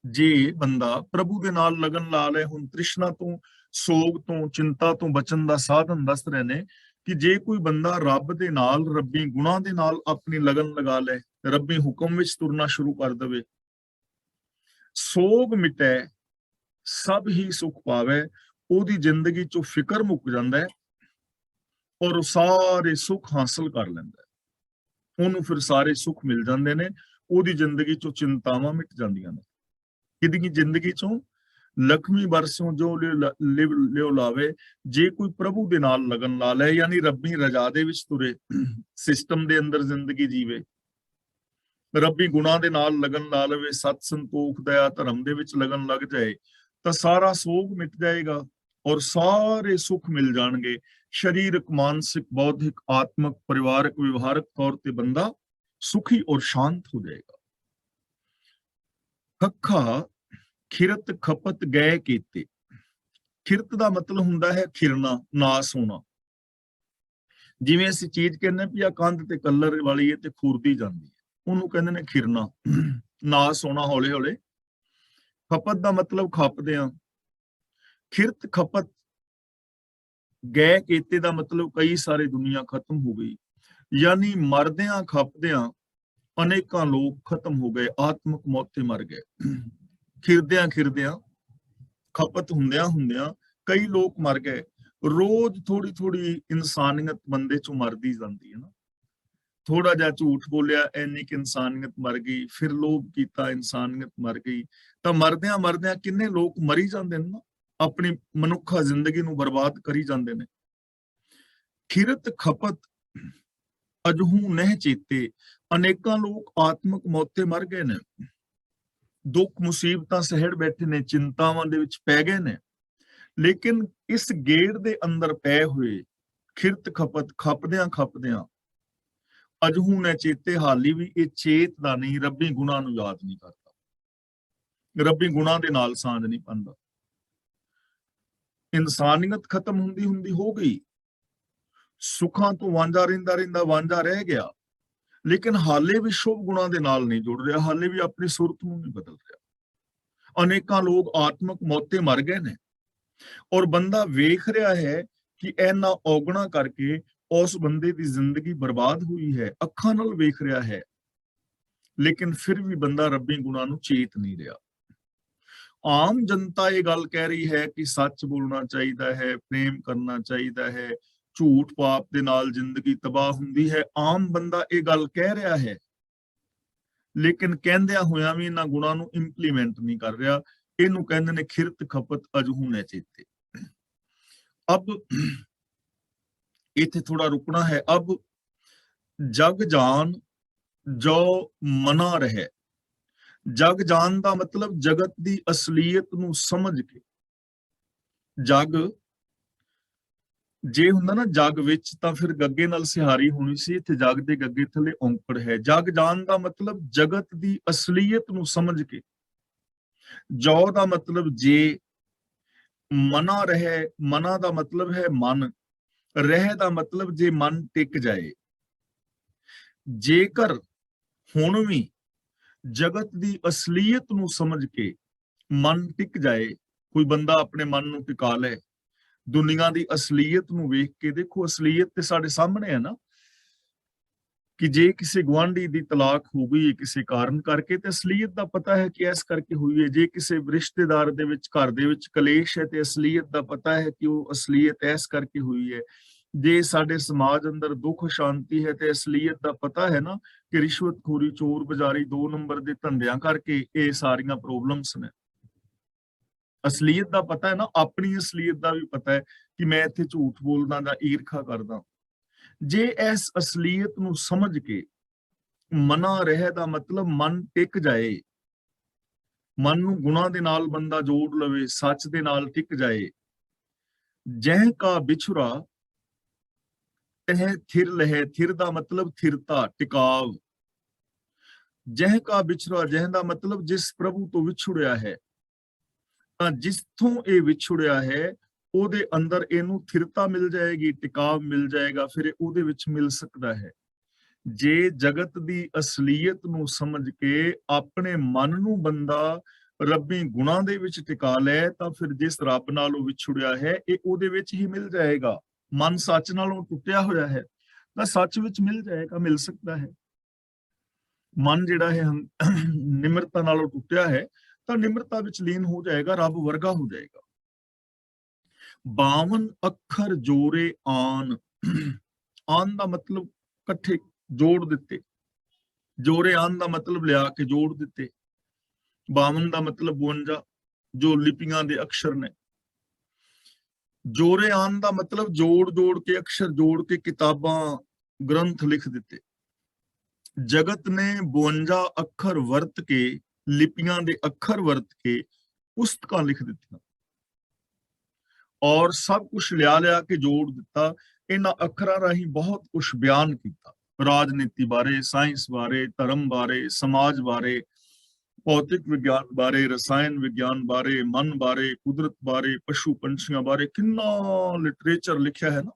ਜੇ ਬੰਦਾ ਪ੍ਰਭੂ ਦੇ ਨਾਲ ਲਗਨ ਲਾ ਲੈ, ਹੁਣ ਤ੍ਰਿਸ਼ਨਾ ਤੋਂ, ਸੋਗ ਤੋਂ, ਚਿੰਤਾ ਤੋਂ ਬਚਣ ਦਾ ਸਾਧਨ ਦੱਸ ਰਹੇ ਨੇ ਕਿ ਜੇ ਕੋਈ ਬੰਦਾ ਰੱਬ ਦੇ ਨਾਲ, ਰੱਬੀ ਗੁਣਾਂ ਦੇ ਨਾਲ ਆਪਣੀ ਲਗਨ ਲਗਾ ਲੈ, ਰੱਬੀ ਹੁਕਮ ਵਿੱਚ ਤੁਰਨਾ ਸ਼ੁਰੂ ਕਰ ਦੇਵੇ, ਸੋਗ ਮਿਟੈ ਸਭ ਹੀ ਸੁਖ ਪਾਵੇ, ਉਹਦੀ ਜ਼ਿੰਦਗੀ ਚੋਂ ਫਿਕਰ ਮੁੱਕ ਜਾਂਦਾ ਹੈ ਔਰ ਉਹ ਸਾਰੇ ਸੁੱਖ ਹਾਸਲ ਕਰ ਲੈਂਦਾ ਹੈ। ਉਹਨੂੰ ਫਿਰ ਸਾਰੇ ਸੁੱਖ ਮਿਲ ਜਾਂਦੇ ਨੇ, ਉਹਦੀ ਜ਼ਿੰਦਗੀ ਚੋਂ ਚਿੰਤਾਵਾਂ ਮਿਟ ਜਾਂਦੀਆਂ ਨੇ। ਕਿਹਦੀ ਜ਼ਿੰਦਗੀ ਚੋਂ? ਲਖਮੀ ਬਰਸੋਂ ਜੋ ਲਿਓ ਲਾਵੇ, ਜੇ ਕੋਈ ਪ੍ਰਭੂ ਦੇ ਨਾਲ ਲਗਨ ਲਾ ਲੈ, ਯਾਨੀ ਰੱਬੀ ਰਜ਼ਾ ਦੇ ਵਿੱਚ ਤੁਰੇ, ਸਿਸਟਮ ਦੇ ਅੰਦਰ ਜ਼ਿੰਦਗੀ ਜੀਵੇ, ਰੱਬੀ ਗੁਣਾਂ ਦੇ ਨਾਲ ਲਗਨ ਲਾ ਲਵੇ, ਸਤ ਸੰਤੋਖ ਦਇਆ ਧਰਮ ਦੇ ਵਿੱਚ ਲਗਨ ਲੱਗ ਜਾਏ, ਤਾਂ ਸਾਰਾ ਸੋਗ ਮਿਟ ਜਾਏਗਾ ਔਰ ਸਾਰੇ ਸੁੱਖ ਮਿਲ ਜਾਣਗੇ। ਸਰੀਰਕ, ਮਾਨਸਿਕ, ਬੌਧਿਕ, ਆਤਮਕ, ਪਰਿਵਾਰਕ, ਵਿਵਹਾਰਕ ਤੌਰ ਤੇ ਬੰਦਾ ਸੁਖੀ ਔਰ ਸ਼ਾਂਤ ਹੋ ਜਾਏਗਾ। ਖੱਖਾ ਖਿਰਤ ਖਪਤ ਗਏ ਕੀਤੇ। ਖਿਰਤ ਦਾ ਮਤਲਬ ਹੁੰਦਾ ਹੈ ਖਿਰਨਾ, ਨਾਸ ਹੋਣਾ। ਜਿਵੇਂ ਅਸੀਂ ਚੀਜ਼ ਕਹਿੰਦੇ ਵੀ ਆ ਕੰਧ ਤੇ ਕਲਰ ਵਾਲੀ ਹੈ ਤੇ ਖੁਰਦੀ ਜਾਂਦੀ ਹੈ, ਉਹਨੂੰ ਕਹਿੰਦੇ ਨੇ ਖਿਰਨਾ, ਨਾਸ ਹੋਣਾ ਹੌਲੇ ਹੌਲੇ। ਖਪਤ ਦਾ ਮਤਲਬ ਖਪਦੇ ਆ। ਖਿਰਤ ਖਪਤ ਗਏ ਕੀਤੇ ਦਾ ਮਤਲਬ ਕਈ ਸਾਰੇ ਦੁਨੀਆ ਖਤਮ ਹੋ ਗਈ, ਯਾਨੀ ਮਰਦਿਆਂ ਖਪਦਿਆਂ ਅਨੇਕਾਂ ਲੋਕ ਖਤਮ ਹੋ ਗਏ, ਆਤਮਕ ਮੌਤ ਤੇ ਮਰ ਗਏ। ਖਿਰਦਿਆਂ ਖਿਰਦਿਆਂ, ਖਪਤ ਹੁੰਦਿਆਂ ਹੁੰਦਿਆਂ ਕਈ ਲੋਕ ਮਰ ਗਏ। ਰੋਜ਼ ਥੋੜੀ ਥੋੜੀ ਇਨਸਾਨੀਅਤ ਬੰਦੇ ਚੋਂ ਮਰਦੀ ਜਾਂਦੀ ਹੈ ਨਾ। ਥੋੜਾ ਜਿਹਾ ਝੂਠ ਬੋਲਿਆ, ਇੰਨੀ ਕਿ ਇਨਸਾਨੀਅਤ ਮਰ ਗਈ, ਫਿਰ ਲੋਭ ਕੀਤਾ, ਇਨਸਾਨੀਅਤ ਮਰ ਗਈ। ਤਾਂ ਮਰਦਿਆਂ ਮਰਦਿਆਂ ਕਿੰਨੇ ਲੋਕ ਮਰੀ ਜਾਂਦੇ ਨੇ ਨਾ, ਆਪਣੀ ਮਨੁੱਖਾ ਜ਼ਿੰਦਗੀ ਨੂੰ ਬਰਬਾਦ ਕਰੀ ਜਾਂਦੇ ਨੇ। ਖਿਰਤ ਖਪਤ ਅਜਹੂ ਨਹਿ ਚੇਤੇ, ਅਨੇਕਾਂ ਲੋਕ ਆਤਮਕ ਮੌਤ ਤੇ ਮਰ ਗਏ ਨੇ, ਦੁੱਖ ਮੁਸੀਬਤਾਂ ਸਹਿੜ ਬੈਠੇ ਨੇ, ਚਿੰਤਾਵਾਂ ਦੇ ਵਿੱਚ ਪੈ ਗਏ ਨੇ। ਲੇਕਿਨ ਇਸ ਗੇੜ ਦੇ ਅੰਦਰ ਪਏ ਹੋਏ ਖਿਰਤ ਖਪਤ, ਖਪਦਿਆਂ ਖਪਦਿਆਂ ਅਜਹੂ ਨਹਿ ਚੇਤੇ, ਹਾਲੀ ਵੀ ਇਹ ਚੇਤਦਾ ਨਹੀਂ, ਰੱਬੀ ਗੁਣਾਂ ਨੂੰ ਯਾਦ ਨਹੀਂ ਕਰਦਾ, ਰੱਬੀ ਗੁਣਾਂ ਦੇ ਨਾਲ ਸਾਂਝ ਨਹੀਂ ਪਾਉਂਦਾ। ਇਨਸਾਨੀਅਤ ਖਤਮ ਹੁੰਦੀ ਹੁੰਦੀ ਹੋ ਗਈ, ਸੁੱਖਾਂ ਤੋਂ ਵਾਂਝਾ ਰਹਿੰਦਾ ਰਹਿੰਦਾ ਵਾਂਝਾ ਰਹਿ ਗਿਆ, ਲੇਕਿਨ ਹਾਲੇ ਵੀ ਸ਼ੁਭ ਗੁਣਾਂ ਦੇ ਨਾਲ ਨਹੀਂ ਜੁੜ ਰਿਹਾ, ਹਾਲੇ ਵੀ ਆਪਣੀ ਸੁਰਤ ਨੂੰ ਨਹੀਂ ਬਦਲ ਰਿਹਾ। ਅਨੇਕਾਂ ਲੋਕ ਆਤਮਕ ਮੌਤ ਤੇ ਮਰ ਗਏ ਨੇ ਔਰ ਬੰਦਾ ਵੇਖ ਰਿਹਾ ਹੈ ਕਿ ਇਹਨਾਂ ਔਗਣਾ ਕਰਕੇ ਉਸ ਬੰਦੇ ਦੀ ਜ਼ਿੰਦਗੀ ਬਰਬਾਦ ਹੋਈ ਹੈ, ਅੱਖਾਂ ਨਾਲ ਵੇਖ ਰਿਹਾ ਹੈ, ਲੇਕਿਨ ਫਿਰ ਵੀ ਬੰਦਾ ਰੱਬੀ ਗੁਣਾਂ ਨੂੰ ਚੇਤ ਨਹੀਂ ਰਿਹਾ। ਆਮ ਜਨਤਾ ਇਹ ਗੱਲ ਕਹਿ ਰਹੀ ਹੈ ਕਿ ਸੱਚ ਬੋਲਣਾ ਚਾਹੀਦਾ ਹੈ, ਪ੍ਰੇਮ ਕਰਨਾ ਚਾਹੀਦਾ ਹੈ, ਝੂਠ ਪਾਪ ਦੇ ਨਾਲ ਜ਼ਿੰਦਗੀ ਤਬਾਹ ਹੁੰਦੀ ਹੈ। ਆਮ ਬੰਦਾ ਇਹ ਗੱਲ ਕਹਿ ਰਿਹਾ ਹੈ, ਲੇਕਿਨ ਕਹਿੰਦਿਆਂ ਹੋਇਆਂ ਵੀ ਇਹਨਾਂ ਗੁਣਾਂ ਨੂੰ ਇੰਪਲੀਮੈਂਟ ਨਹੀਂ ਕਰ ਰਿਹਾ। ਇਹਨੂੰ ਕਹਿੰਦੇ ਨੇ ਖਿਰਤ ਖਪਤ ਅਜਹੂ ਨਹਿ ਚੇਤੇ। ਅਬ ਇੱਥੇ ਥੋੜਾ ਰੁਕਣਾ ਹੈ। ਅਬ ਜਗ ਜਾਨ ਜੋ ਮਨਾ ਰਹੇ। ਜਗ ਜਾਨ ਦਾ ਮਤਲਬ ਜਗਤ ਦੀ ਅਸਲੀਅਤ ਨੂੰ ਸਮਝ ਕੇ। ਜਗ ਜੇ ਹੁੰਦਾ ਨਾ ਜਗ ਵਿੱਚ, ਤਾਂ ਫਿਰ ਗੱਗੇ ਨਾਲ ਸਿਹਾਰੀ ਹੋਣੀ ਸੀ, ਇੱਥੇ ਜਗ ਦੇ ਗੱਗੇ ਥੱਲੇ ਔਂਕੜ ਹੈ। ਜਗ ਜਾਨ ਦਾ ਮਤਲਬ ਜਗਤ ਦੀ ਅਸਲੀਅਤ ਨੂੰ ਸਮਝ ਕੇ। ਜੋ ਦਾ ਮਤਲਬ ਜੇ, ਮਨਾ ਰਹੇ, ਮਨਾ ਦਾ ਮਤਲਬ ਹੈ ਮਨ, ਰਹਿ ਦਾ ਮਤਲਬ ਜੇ ਮਨ ਟਿਕ ਜਾਏ। ਜੇਕਰ ਹੁਣ ਵੀ ਜਗਤ ਦੀ ਅਸਲੀਅਤ ਨੂੰ ਸਮਝ ਕੇ ਮਨ ਟਿਕ ਜਾਏ, ਕੋਈ ਬੰਦਾ ਆਪਣੇ ਮਨ ਨੂੰ ਟਿਕਾ ਲੈ, ਦੁਨੀਆ ਦੀ ਅਸਲੀਅਤ ਨੂੰ ਵੇਖ ਕੇ। ਦੇਖੋ ਅਸਲੀਅਤ ਤੇ ਸਾਡੇ ਸਾਹਮਣੇ ਹੈ ਨਾ, ਕਿ ਜੇ ਕਿਸੇ ਗੁਆਂਢੀ ਦੀ ਤਲਾਕ ਹੋ ਗਈ ਕਿਸੇ ਕਾਰਨ ਕਰਕੇ, ਤੇ ਅਸਲੀਅਤ ਦਾ ਪਤਾ ਹੈ ਕਿ ਇਸ ਕਰਕੇ ਹੋਈ ਹੈ। ਜੇ ਕਿਸੇ ਰਿਸ਼ਤੇਦਾਰ ਦੇ ਵਿੱਚ, ਘਰ ਦੇ ਵਿੱਚ ਕਲੇਸ਼ ਹੈ, ਤੇ ਅਸਲੀਅਤ ਦਾ ਪਤਾ ਹੈ ਕਿ ਉਹ ਅਸਲੀਅਤ ਇਸ ਕਰਕੇ ਹੋਈ ਹੈ। ਜੇ ਸਾਡੇ ਸਮਾਜ ਅੰਦਰ ਦੁੱਖ ਸ਼ਾਂਤੀ ਹੈ, ਤੇ ਅਸਲੀਅਤ ਦਾ ਪਤਾ ਹੈ ਨਾ ਕਿ ਰਿਸ਼ਵਤਖੋਰੀ, ਚੋਰ ਬਜ਼ਾਰੀ, 2 ਨੰਬਰ ਦੇ ਧੰਦਿਆਂ ਕਰਕੇ ਇਹ ਸਾਰੀਆਂ ਪ੍ਰੋਬਲਮਸ ਨੇ। ਅਸਲੀਅਤ ਦਾ ਪਤਾ ਹੈ ਨਾ, ਆਪਣੀ ਅਸਲੀਅਤ ਦਾ ਵੀ ਪਤਾ ਹੈ ਕਿ ਮੈਂ ਇੱਥੇ ਝੂਠ ਬੋਲਦਾ ਜਾਂ ਈਰਖਾ ਕਰਦਾ। ਜੇ ਇਸ ਅਸਲੀਅਤ ਨੂੰ ਸਮਝ ਕੇ ਮਨਾ ਰਹਿ ਦਾ ਮਤਲਬ ਮਨ ਟਿਕ ਜਾਏ, ਮਨ ਨੂੰ ਗੁਣਾਂ ਦੇ ਨਾਲ ਬੰਦਾ ਜੋੜ ਲਵੇ, ਸੱਚ ਦੇ ਨਾਲ ਟਿਕ ਜਾਏ। ਜਹ ਕਾ ਵਿਛੁਰਾ ਤਹ ਥਿਰ ਲਹਿ। ਥਿਰ ਦਾ ਮਤਲਬ ਥਿਰਤਾ, ਟਿਕਾਵ। ਜਹ ਕਾ ਵਿਛੜਾ, ਜਹ ਦਾ ਮਤਲਬ ਜਿਸ ਪ੍ਰਭੂ ਤੋਂ ਵਿਛੜਿਆ ਹੈ, ਤਾਂ ਜਿੱਥੋਂ ਇਹ ਵਿਛੜਿਆ ਹੈ ਉਹਦੇ ਅੰਦਰ ਇਹਨੂੰ ਥਿਰਤਾ ਮਿਲ ਜਾਏਗੀ, ਟਿਕਾਵ ਮਿਲ ਜਾਏਗਾ, ਫਿਰ ਇਹ ਉਹਦੇ ਵਿੱਚ ਮਿਲ ਸਕਦਾ ਹੈ। ਜੇ ਜਗਤ ਦੀ ਅਸਲੀਅਤ ਨੂੰ ਸਮਝ ਕੇ ਆਪਣੇ ਮਨ ਨੂੰ ਬੰਦਾ ਰੱਬੀ ਗੁਣਾਂ ਦੇ ਵਿੱਚ ਟਿਕਾ ਲੈ, ਤਾਂ ਫਿਰ ਜਿਸ ਰੱਬ ਨਾਲੋਂ ਵਿਛੜਿਆ ਹੈ ਇਹ ਉਹਦੇ ਵਿੱਚ ਹੀ ਮਿਲ ਜਾਏਗਾ। ਮਨ ਸੱਚ ਨਾਲੋਂ ਟੁੱਟਿਆ ਹੋਇਆ ਹੈ ਤਾਂ ਸੱਚ ਵਿੱਚ ਮਿਲ ਜਾਏਗਾ, ਮਿਲ ਸਕਦਾ ਹੈ। ਮਨ ਜਿਹੜਾ ਹੈ ਨਿਮਰਤਾ ਨਾਲੋਂ ਟੁੱਟਿਆ ਹੈ ਤਾਂ ਨਿਮਰਤਾ ਵਿੱਚ ਲੀਨ ਹੋ ਜਾਏਗਾ, ਰੱਬ ਵਰਗਾ ਹੋ ਜਾਏਗਾ। 52 ਅੱਖਰ ਜੋੜੇ ਆਨ, ਆਨ ਦਾ ਮਤਲਬ ਇਕੱਠੇ ਜੋੜ ਦਿੱਤੇ, ਜੋੜੇ ਆਨ ਦਾ ਮਤਲਬ ਲਿਆ ਕੇ ਜੋੜ ਦਿੱਤੇ। 52 ਦਾ ਮਤਲਬ 52 ਜੋ ਲਿਪੀਆਂ ਦੇ ਅਕਸ਼ਰ ਨੇ। ਜੋੜੇ ਆਨ ਦਾ ਮਤਲਬ ਜੋੜ ਜੋੜ ਕੇ, ਅਕਸ਼ਰ ਜੋੜ ਕੇ ਕਿਤਾਬਾਂ, ਗ੍ਰੰਥ ਲਿਖ ਦਿੱਤੇ। ਜਗਤ ਨੇ 52 ਅੱਖਰ ਵਰਤ ਕੇ, ਲਿਪੀਆਂ ਦੇ ਅੱਖਰ ਵਰਤ ਕੇ ਪੁਸਤਕਾਂ ਲਿਖ ਦਿੱਤੀਆਂ ਔਰ ਸਭ ਕੁਝ ਲਿਆ ਕੇ ਜੋੜ ਦਿੱਤਾ। ਇਹਨਾਂ ਅੱਖਰਾਂ ਰਾਹੀਂ ਬਹੁਤ ਕੁਝ ਬਿਆਨ ਕੀਤਾ, ਰਾਜਨੀਤੀ ਬਾਰੇ, ਸਾਇੰਸ ਬਾਰੇ, ਧਰਮ ਬਾਰੇ, ਸਮਾਜ ਬਾਰੇ, ਭੌਤਿਕ ਵਿਗਿਆਨ ਬਾਰੇ, ਰਸਾਇਣ ਵਿਗਿਆਨ ਬਾਰੇ, ਮਨ ਬਾਰੇ, ਕੁਦਰਤ ਬਾਰੇ, ਪਸ਼ੂ ਪੰਛੀਆਂ ਬਾਰੇ ਕਿੰਨਾ ਲਿਟਰੇਚਰ ਲਿਖਿਆ ਹੈ ਨਾ।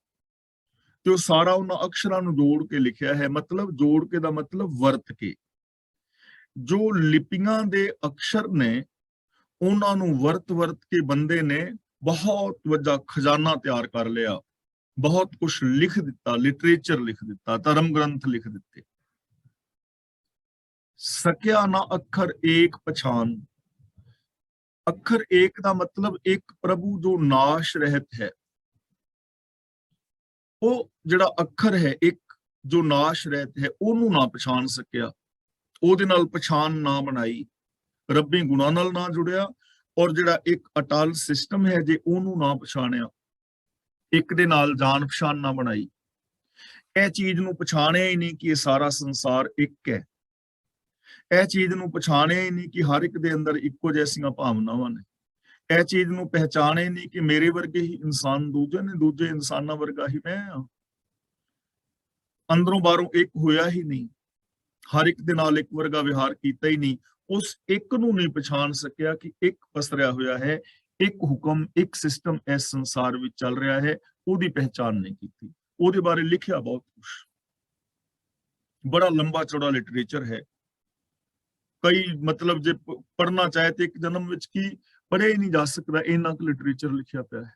ਤੇ ਉਹ ਸਾਰਾ ਉਹਨਾਂ ਅਕਸ਼ਰਾਂ ਨੂੰ ਜੋੜ ਕੇ ਲਿਖਿਆ ਹੈ। ਮਤਲਬ ਜੋੜ ਕੇ ਦਾ ਮਤਲਬ ਵਰਤ ਕੇ। ਜੋ ਲਿਪੀਆਂ ਦੇ ਅਕਸ਼ਰ ਨੇ ਉਹਨਾਂ ਨੂੰ ਵਰਤ ਕੇ ਬੰਦੇ ਨੇ ਬਹੁਤ ਵੱਡਾ ਖਜ਼ਾਨਾ ਤਿਆਰ ਕਰ ਲਿਆ, ਬਹੁਤ ਕੁਝ ਲਿਖ ਦਿੱਤਾ, ਲਿਟਰੇਚਰ ਲਿਖ ਦਿੱਤਾ, ਧਰਮ ਗ੍ਰੰਥ ਲਿਖ ਦਿੱਤੇ। ਸਕਿਆ ਨਾ ਅੱਖਰ ਏਕ ਪਛਾਨ, ਅੱਖਰ ਏਕ ਦਾ ਮਤਲਬ ਇੱਕ ਪ੍ਰਭੂ ਜੋ ਨਾਸ਼ ਰਹਿਤ ਹੈ। ਉਹ ਜਿਹੜਾ ਅੱਖਰ ਹੈ ਇੱਕ ਜੋ ਨਾਸ਼ ਰਹਿਤ ਹੈ, ਉਹਨੂੰ ਨਾ ਪਛਾਣ ਸਕਿਆ, ਉਹਦੇ ਨਾਲ ਪਛਾਣ ਨਾ ਬਣਾਈ, ਰੱਬੀ ਗੁਣਾਂ ਨਾਲ ਨਾ ਜੁੜਿਆ। ਔਰ ਜਿਹੜਾ ਇੱਕ ਅਟਲ ਸਿਸਟਮ ਹੈ, ਜੇ ਉਹਨੂੰ ਨਾ ਪਛਾਣਿਆ, ਇੱਕ ਦੇ ਨਾਲ ਜਾਣ ਪਛਾਣ ਨਾ ਬਣਾਈ, ਇਹ ਚੀਜ਼ ਨੂੰ ਪਛਾਣਿਆ ਹੀ ਨਹੀਂ ਕਿ ਇਹ ਸਾਰਾ ਸੰਸਾਰ ਇੱਕ ਹੈ, ਇਹ ਚੀਜ਼ ਨੂੰ ਪਛਾਣਿਆ ਹੀ ਨਹੀਂ ਕਿ ਹਰ ਇੱਕ ਦੇ ਅੰਦਰ ਇੱਕੋ ਜਿਹੀਆਂ ਭਾਵਨਾਵਾਂ ਨੇ, ਇਹ ਚੀਜ਼ ਨੂੰ ਪਹਿਚਾਣੇ ਨਹੀਂ ਕਿ ਮੇਰੇ ਵਰਗੇ ਹੀ ਇਨਸਾਨ ਦੂਜੇ ਨੇ, ਦੂਜੇ ਇਨਸਾਨਾਂ ਵਰਗਾ ਹੀ ਮੈਂ ਹਾਂ, ਅੰਦਰੋਂ ਬਾਹਰੋਂ ਇੱਕ ਹੋਇਆ ਹੀ ਨਹੀਂ, ਹਰ ਇੱਕ ਦੇ ਨਾਲ ਇੱਕ ਵਰਗਾ ਵਿਹਾਰ ਕੀਤਾ ਹੀ ਨਹੀਂ, ਉਸ ਇੱਕ ਨੂੰ ਨਹੀਂ ਪਛਾਣ ਸਕਿਆ ਕਿ ਇੱਕ ਪਸਰਿਆ ਹੋਇਆ ਹੈ, ਇੱਕ ਹੁਕਮ, ਇੱਕ ਸਿਸਟਮ ਇਸ ਸੰਸਾਰ ਵਿੱਚ ਚੱਲ ਰਿਹਾ ਹੈ, ਉਹਦੀ ਪਹਿਚਾਣ ਨਹੀਂ ਕੀਤੀ। ਉਹਦੇ ਬਾਰੇ ਲਿਖਿਆ ਬਹੁਤ ਕੁਝ, ਬੜਾ ਲੰਬਾ ਚੌੜਾ ਲਿਟਰੇਚਰ ਹੈ। ਕਈ ਮਤਲਬ ਜੇ ਪੜ੍ਹਨਾ ਚਾਹੇ ਤੇ ਇੱਕ ਜਨਮ ਵਿੱਚ ਕੀ ਪੜ੍ਹਿਆ ਹੀ ਨਹੀਂ ਜਾ ਸਕਦਾ, ਇੰਨਾ ਕੁ ਲਿਟਰੇਚਰ ਲਿਖਿਆ ਪਿਆ ਹੈ।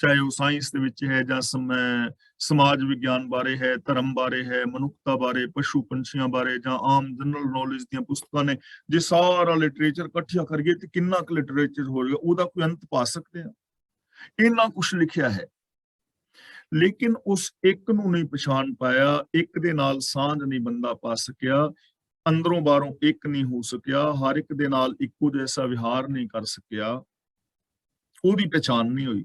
ਚਾਹੇ ਉਹ ਸਾਇੰਸ ਦੇ ਵਿੱਚ ਹੈ ਜਾਂ ਸਮਾਜ ਵਿਗਿਆਨ ਬਾਰੇ ਹੈ, ਧਰਮ ਬਾਰੇ ਹੈ, ਮਨੁੱਖਤਾ ਬਾਰੇ, ਪਸ਼ੂ ਪੰਛੀਆਂ ਬਾਰੇ, ਜਾਂ ਆਮ ਜਨਰਲ ਨੌਲੇਜ ਦੀਆਂ ਪੁਸਤਕਾਂ ਨੇ। ਜੇ ਸਾਰਾ ਲਿਟਰੇਚਰ ਇਕੱਠਿਆ ਕਰੀਏ ਤੇ ਕਿੰਨਾ ਕੁ ਲਿਟਰੇਚਰ ਹੋ ਜਾਏਗਾ, ਉਹਦਾ ਕੋਈ ਅੰਤ ਪਾ ਸਕਦੇ ਆ। ਇੰਨਾ ਕੁਛ ਲਿਖਿਆ ਹੈ, ਲੇਕਿਨ ਉਸ ਇੱਕ ਨੂੰ ਨਹੀਂ ਪਛਾਣ ਪਾਇਆ, ਇੱਕ ਦੇ ਨਾਲ ਸਾਂਝ ਨਹੀਂ ਬੰਦਾ ਪਾ ਸਕਿਆ, ਅੰਦਰੋਂ ਬਾਹਰੋਂ ਇੱਕ ਨਹੀਂ ਹੋ ਸਕਿਆ, ਹਰ ਇੱਕ ਦੇ ਨਾਲ ਇੱਕੋ ਜੈਸਾ ਵਿਹਾਰ ਨਹੀਂ ਕਰ ਸਕਿਆ, ਉਹਦੀ ਪਛਾਣ ਨਹੀਂ ਹੋਈ,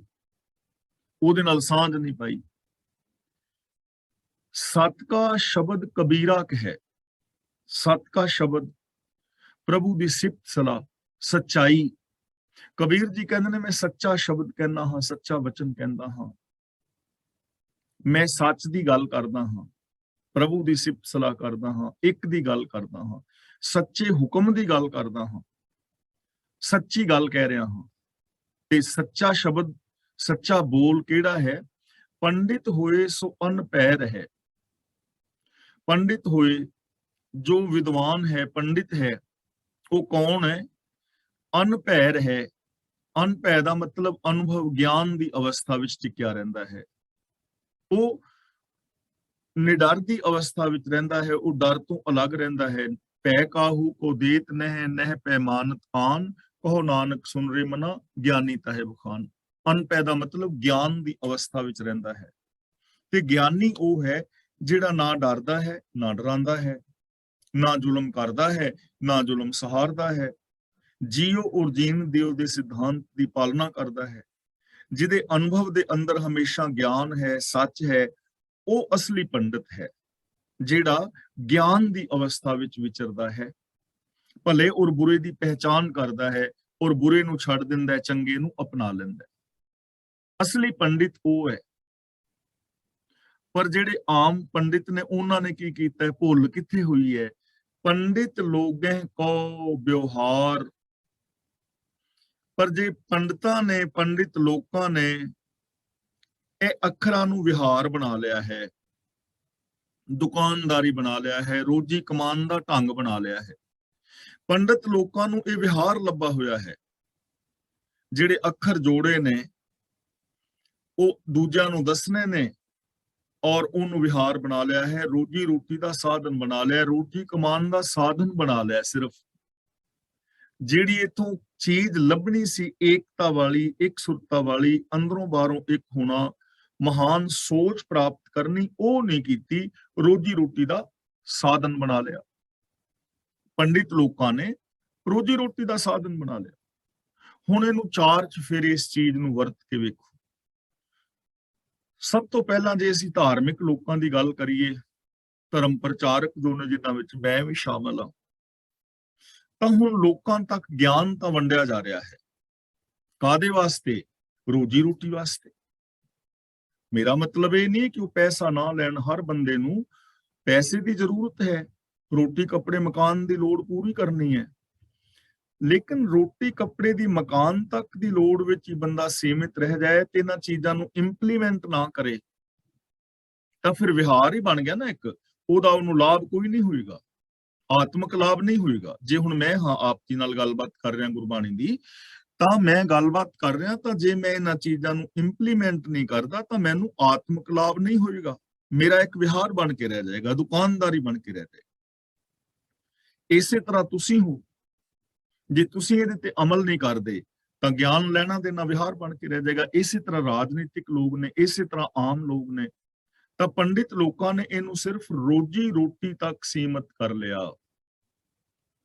ਉਹਦੇ ਨਾਲ ਸਾਂਝ ਨਹੀਂ ਪਾਈ। ਸਤ ਕਾ ਸ਼ਬਦ ਕਬੀਰਾ ਕਹੈ, ਸਤ ਕਾ ਸ਼ਬਦ ਪ੍ਰਭੂ ਦੀ ਸਿਫਤ ਸਲਾਹ, ਸੱਚਾਈ। ਕਬੀਰ ਜੀ ਕਹਿੰਦੇ ਨੇ, ਮੈਂ ਸੱਚਾ ਸ਼ਬਦ ਕਹਿੰਦਾ ਹਾਂ, ਸੱਚਾ ਵਚਨ ਕਹਿੰਦਾ ਹਾਂ, ਮੈਂ ਸੱਚ ਦੀ ਗੱਲ ਕਰਦਾ ਹਾਂ, ਪ੍ਰਭੂ ਦੀ ਸਿਫਤ ਸਲਾਹ ਕਰਦਾ ਹਾਂ, ਇੱਕ ਦੀ ਗੱਲ ਕਰਦਾ ਹਾਂ, ਸੱਚੇ ਹੁਕਮ ਦੀ ਗੱਲ ਕਰਦਾ ਹਾਂ, ਸੱਚੀ ਗੱਲ ਕਹਿ ਰਿਹਾ ਹਾਂ। ਤੇ ਸੱਚਾ ਸ਼ਬਦ, ਸੱਚਾ ਬੋਲ ਕਿਹੜਾ ਹੈ? ਪੰਡਿਤ ਹੋਏ ਸੋ ਅਨਪੈ ਰਹੇ। ਪੰਡਿਤ ਹੋਏ, ਜੋ ਵਿਦਵਾਨ ਹੈ, ਪੰਡਿਤ ਹੈ, ਉਹ ਕੌਣ ਹੈ? ਅਨਪੈ ਰਹੇ। ਅਨਪੈ ਦਾ ਮਤਲਬ ਅਨੁਭਵ, ਗਿਆਨ ਦੀ ਅਵਸਥਾ ਵਿੱਚ ਟਿਕਿਆ ਰਹਿੰਦਾ ਹੈ। ਉਹ ਨਿਡਰ ਦੀ ਅਵਸਥਾ ਵਿੱਚ ਰਹਿੰਦਾ ਹੈ, ਉਹ ਡਰ ਤੋਂ ਅਲੱਗ ਰਹਿੰਦਾ ਹੈ। ਪੈ ਕਾਹੂ ਕੋ ਦੇਤ ਨਹਿ, ਨਹਿ ਪੈਮਾਨਤ ਆਨ, ਕਹੋ ਨਾਨਕ ਸੁਨ ਰੇ ਮਨਾ, ਗਿਆਨੀ ਤਾਹੇ ਬਖਾਨ। ਅਨਪੈ ਦਾ ਮਤਲਬ ਗਿਆਨ ਦੀ ਅਵਸਥਾ ਵਿੱਚ ਰਹਿੰਦਾ ਹੈ। ਤੇ ਗਿਆਨੀ ਉਹ ਹੈ ਜਿਹੜਾ ਨਾ ਡਰਦਾ ਹੈ, ਨਾ ਡਰਾਉਂਦਾ ਹੈ, ਨਾ ਜ਼ੁਲਮ ਕਰਦਾ ਹੈ, ਨਾ ਜ਼ੁਲਮ ਸਹਾਰਦਾ ਹੈ, ਜੀਓ ਔਰ ਜੀਣ ਦਿਓ ਦੇ ਸਿਧਾਂਤ ਦੀ ਪਾਲਣਾ ਕਰਦਾ ਹੈ, ਜਿਹਦੇ ਅਨੁਭਵ ਦੇ ਅੰਦਰ ਹਮੇਸ਼ਾ ਗਿਆਨ ਹੈ, ਸੱਚ ਹੈ। ਉਹ ਅਸਲੀ ਪੰਡਿਤ ਹੈ, ਜਿਹੜਾ ਗਿਆਨ ਦੀ ਅਵਸਥਾ ਵਿੱਚ ਵਿਚਰਦਾ ਹੈ, ਭਲੇ ਔਰ ਬੁਰੇ ਦੀ ਪਹਿਚਾਨ ਕਰਦਾ ਹੈ, ਔਰ ਬੁਰੇ ਨੂੰ ਛੱਡ ਦਿੰਦਾ ਹੈ, ਚੰਗੇ ਨੂੰ ਅਪਣਾ ਲੈਂਦਾ ਹੈ। ਅਸਲੀ ਪੰਡਿਤ ਉਹ ਹੈ। ਪਰ ਜਿਹੜੇ ਆਮ ਪੰਡਿਤ ਨੇ, ਉਹਨਾਂ ਨੇ ਕੀ ਕੀਤਾ? ਭੁੱਲ ਕਿੱਥੇ ਹੋਈ ਹੈ? ਪੰਡਿਤ ਲੋਗਹਿ ਕੋ ਵਿਵਹਾਰ। ਪਰ ਜੇ ਪੰਡਤਾਂ ਨੇ, ਪੰਡਿਤ ਲੋਕਾਂ ਨੇ ਇਹ ਅੱਖਰਾਂ ਨੂੰ ਵਿਹਾਰ ਬਣਾ ਲਿਆ ਹੈ, ਦੁਕਾਨਦਾਰੀ ਬਣਾ ਲਿਆ ਹੈ, ਰੋਜੀ ਕਮਾਉਣ ਦਾ ਢੰਗ ਬਣਾ ਲਿਆ ਹੈ, ਪੰਡਿਤ ਲੋਕਾਂ ਨੂੰ ਇਹ ਵਿਹਾਰ ਲੱਭਾ ਹੋਇਆ ਹੈ, ਜਿਹੜੇ ਅੱਖਰ ਜੋੜੇ ਨੇ ਉਹ ਦੂਜਿਆਂ ਨੂੰ ਦੱਸਣੇ ਨੇ ਔਰ ਉਹਨੂੰ ਵਿਹਾਰ ਬਣਾ ਲਿਆ ਹੈ, ਰੋਜੀ ਰੋਟੀ ਦਾ ਸਾਧਨ ਬਣਾ ਲਿਆ, ਰੋਟੀ ਕਮਾਉਣ ਦਾ ਸਾਧਨ ਬਣਾ ਲਿਆ। ਸਿਰਫ ਜਿਹੜੀ ਇਥੋਂ ਚੀਜ਼ ਲੱਭਣੀ ਸੀ ਏਕਤਾ ਵਾਲੀ, ਇਕਸੁਰਤਾ ਵਾਲੀ, ਅੰਦਰੋਂ ਬਾਹਰੋਂ ਇੱਕ ਹੋਣਾ, ਮਹਾਨ ਸੋਚ ਪ੍ਰਾਪਤ ਕਰਨੀ, ਉਹ ਨਹੀਂ ਕੀਤੀ, ਰੋਜੀ ਰੋਟੀ ਦਾ ਸਾਧਨ ਬਣਾ ਲਿਆ। ਪੰਡਿਤ ਲੋਕਾਂ ਨੇ ਰੋਜੀ ਰੋਟੀ ਦਾ ਸਾਧਨ ਬਣਾ ਲਿਆ। ਹੁਣ ਇਹਨੂੰ ਚਾਰ ਚਫੇਰੇ ਇਸ ਚੀਜ਼ ਨੂੰ ਵਰਤ ਕੇ ਵੇਖੋ। ਸਭ ਤੋਂ ਪਹਿਲਾਂ ਜੇ ਅਸੀਂ ਧਾਰਮਿਕ ਲੋਕਾਂ ਦੀ ਗੱਲ ਕਰੀਏ, ਧਰਮ ਪ੍ਰਚਾਰਕ ਜੋ ਨੇ, ਜਿਨ੍ਹਾਂ ਵਿੱਚ ਮੈਂ ਵੀ ਸ਼ਾਮਲ ਹਾਂ, ਤਾਂ ਹੁਣ ਲੋਕਾਂ ਤੱਕ ਗਿਆਨ ਤਾਂ ਵੰਡਿਆ ਜਾ ਰਿਹਾ ਹੈ। ਕਾਦੇ ਵਾਸਤੇ? ਰੋਜੀ ਰੋਟੀ ਵਾਸਤੇ। ਮੇਰਾ ਮਤਲਬ ਇਹ ਨਹੀਂ ਕਿ ਉਹ ਪੈਸਾ ਨਾ ਲੈਣ। ਹਰ ਬੰਦੇ ਨੂੰ ਪੈਸੇ ਦੀ ਜ਼ਰੂਰਤ ਹੈ, ਰੋਟੀ ਕੱਪੜੇ ਮਕਾਨ ਦੀ ਲੋੜ ਪੂਰੀ ਕਰਨੀ ਹੈ, ਲੇਕਿਨ ਰੋਟੀ ਕੱਪੜੇ ਦੀ ਮਕਾਨ ਤੱਕ ਦੀ ਲੋੜ ਵਿੱਚ ਹੀ ਬੰਦਾ ਸੀਮਿਤ ਰਹਿ ਜਾਏ ਤੇ ਇਹਨਾਂ ਚੀਜ਼ਾਂ ਨੂੰ ਇੰਪਲੀਮੈਂਟ ਨਾ ਕਰੇ ਤਾਂ ਫਿਰ ਵਿਹਾਰ ਹੀ ਬਣ ਗਿਆ ਨਾ ਇੱਕ। ਉਹਨੂੰ ਲਾਭ ਕੋਈ ਨਹੀਂ ਹੋਏਗਾ, ਆਤਮਿਕ ਲਾਭ ਨਹੀਂ ਹੋਏਗਾ। ਜੇ ਹੁਣ ਮੈਂ ਹਾਂ ਆਪ ਜੀ ਨਾਲ ਗੱਲਬਾਤ ਕਰ ਰਿਹਾ ਗੁਰਬਾਣੀ ਦੀ, ਤਾਂ ਮੈਂ ਗੱਲਬਾਤ ਕਰ ਰਿਹਾ, ਤਾਂ ਜੇ ਮੈਂ ਇਹਨਾਂ ਚੀਜ਼ਾਂ ਨੂੰ ਇੰਪਲੀਮੈਂਟ ਨਹੀਂ ਕਰਦਾ ਤਾਂ ਮੈਨੂੰ ਆਤਮਿਕ ਲਾਭ ਨਹੀਂ ਹੋਏਗਾ। ਮੇਰਾ ਇੱਕ ਵਿਹਾਰ ਬਣ ਕੇ ਰਹਿ ਜਾਏਗਾ, ਦੁਕਾਨਦਾਰੀ ਬਣ ਕੇ ਰਹਿ ਜਾਏਗਾ। ਇਸੇ ਤਰ੍ਹਾਂ ਤੁਸੀਂ ਹੋ, ਜੇ ਤੁਸੀਂ ਇਹਦੇ ਤੇ ਅਮਲ ਨਹੀਂ ਕਰਦੇ ਤਾਂ ਗਿਆਨ ਲੈਣਾ ਦੇਣਾ ਵਿਹਾਰ ਬਣ ਕੇ ਰਹਿ ਜਾਏਗਾ। ਇਸੇ ਤਰ੍ਹਾਂ ਰਾਜਨੀਤਿਕ ਲੋਕ ਨੇ, ਇਸੇ ਤਰ੍ਹਾਂ ਆਮ ਲੋਕ ਨੇ, ਤਾਂ ਪੰਡਿਤ ਲੋਕਾਂ ਨੇ ਇਹਨੂੰ ਸਿਰਫ ਰੋਜੀ ਰੋਟੀ ਤੱਕ ਸੀਮਤ ਕਰ ਲਿਆ।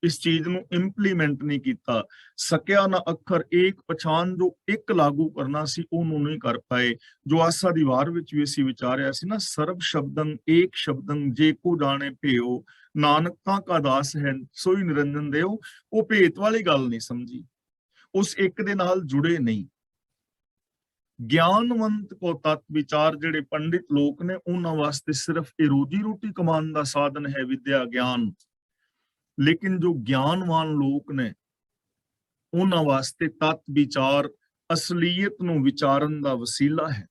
ਇਸ ਚੀਜ਼ ਨੂੰ ਇੰਪਲੀਮੈਂਟ ਨਹੀਂ ਕੀਤਾ। ਸਕਿਆ ਨਾ ਅੱਖਰ ਏਕ ਪਛਾਣ, ਜੋ ਇੱਕ ਲਾਗੂ ਕਰਨਾ ਸੀ ਉਹਨੂੰ ਨਹੀਂ ਕਰ ਪਾਏ। ਜੋ ਆਸਾ ਦੀ ਵਾਰ ਵਿੱਚ ਵੀ ਅਸੀਂ ਵਿਚਾਰਿਆ ਸੀ ਨਾ, ਸਰਬ ਸ਼ਬਦੰ ਏਕ ਸ਼ਬਦੰ ਜੇ ਕੋ ਜਾਣੇ ਭਿਓ, ਨਾਨਕਾਂ ਕਾ ਦਾਸ ਹੈ ਸੋਈ ਨਿਰੰਜਨ ਦੇਓ। ਉਹ ਭੇਤ ਵਾਲੀ ਗੱਲ ਨਹੀਂ ਸਮਝੀ, ਉਸ ਇੱਕ ਦੇ ਨਾਲ ਜੁੜੇ ਨਹੀਂ। ਗਿਆਨਵੰਤ ਕੋ ਤਤ ਵਿਚਾਰ, ਜਿਹੜੇ ਪੰਡਿਤ ਲੋਕ ਨੇ ਉਹਨਾਂ ਵਾਸਤੇ ਸਿਰਫ ਇਹ ਰੋਜੀ ਰੋਟੀ ਕਮਾਉਣ ਦਾ ਸਾਧਨ ਹੈ, ਵਿਦਿਆ ਗਿਆਨ। ਲੇਕਿਨ ਜੋ ਗਿਆਨਵਾਨ ਲੋਕ ਨੇ ਉਹਨਾਂ ਵਾਸਤੇ ਤਤ ਵਿਚਾਰ ਅਸਲੀਅਤ ਨੂੰ ਵਿਚਾਰਨ ਦਾ ਵਸੀਲਾ ਹੈ।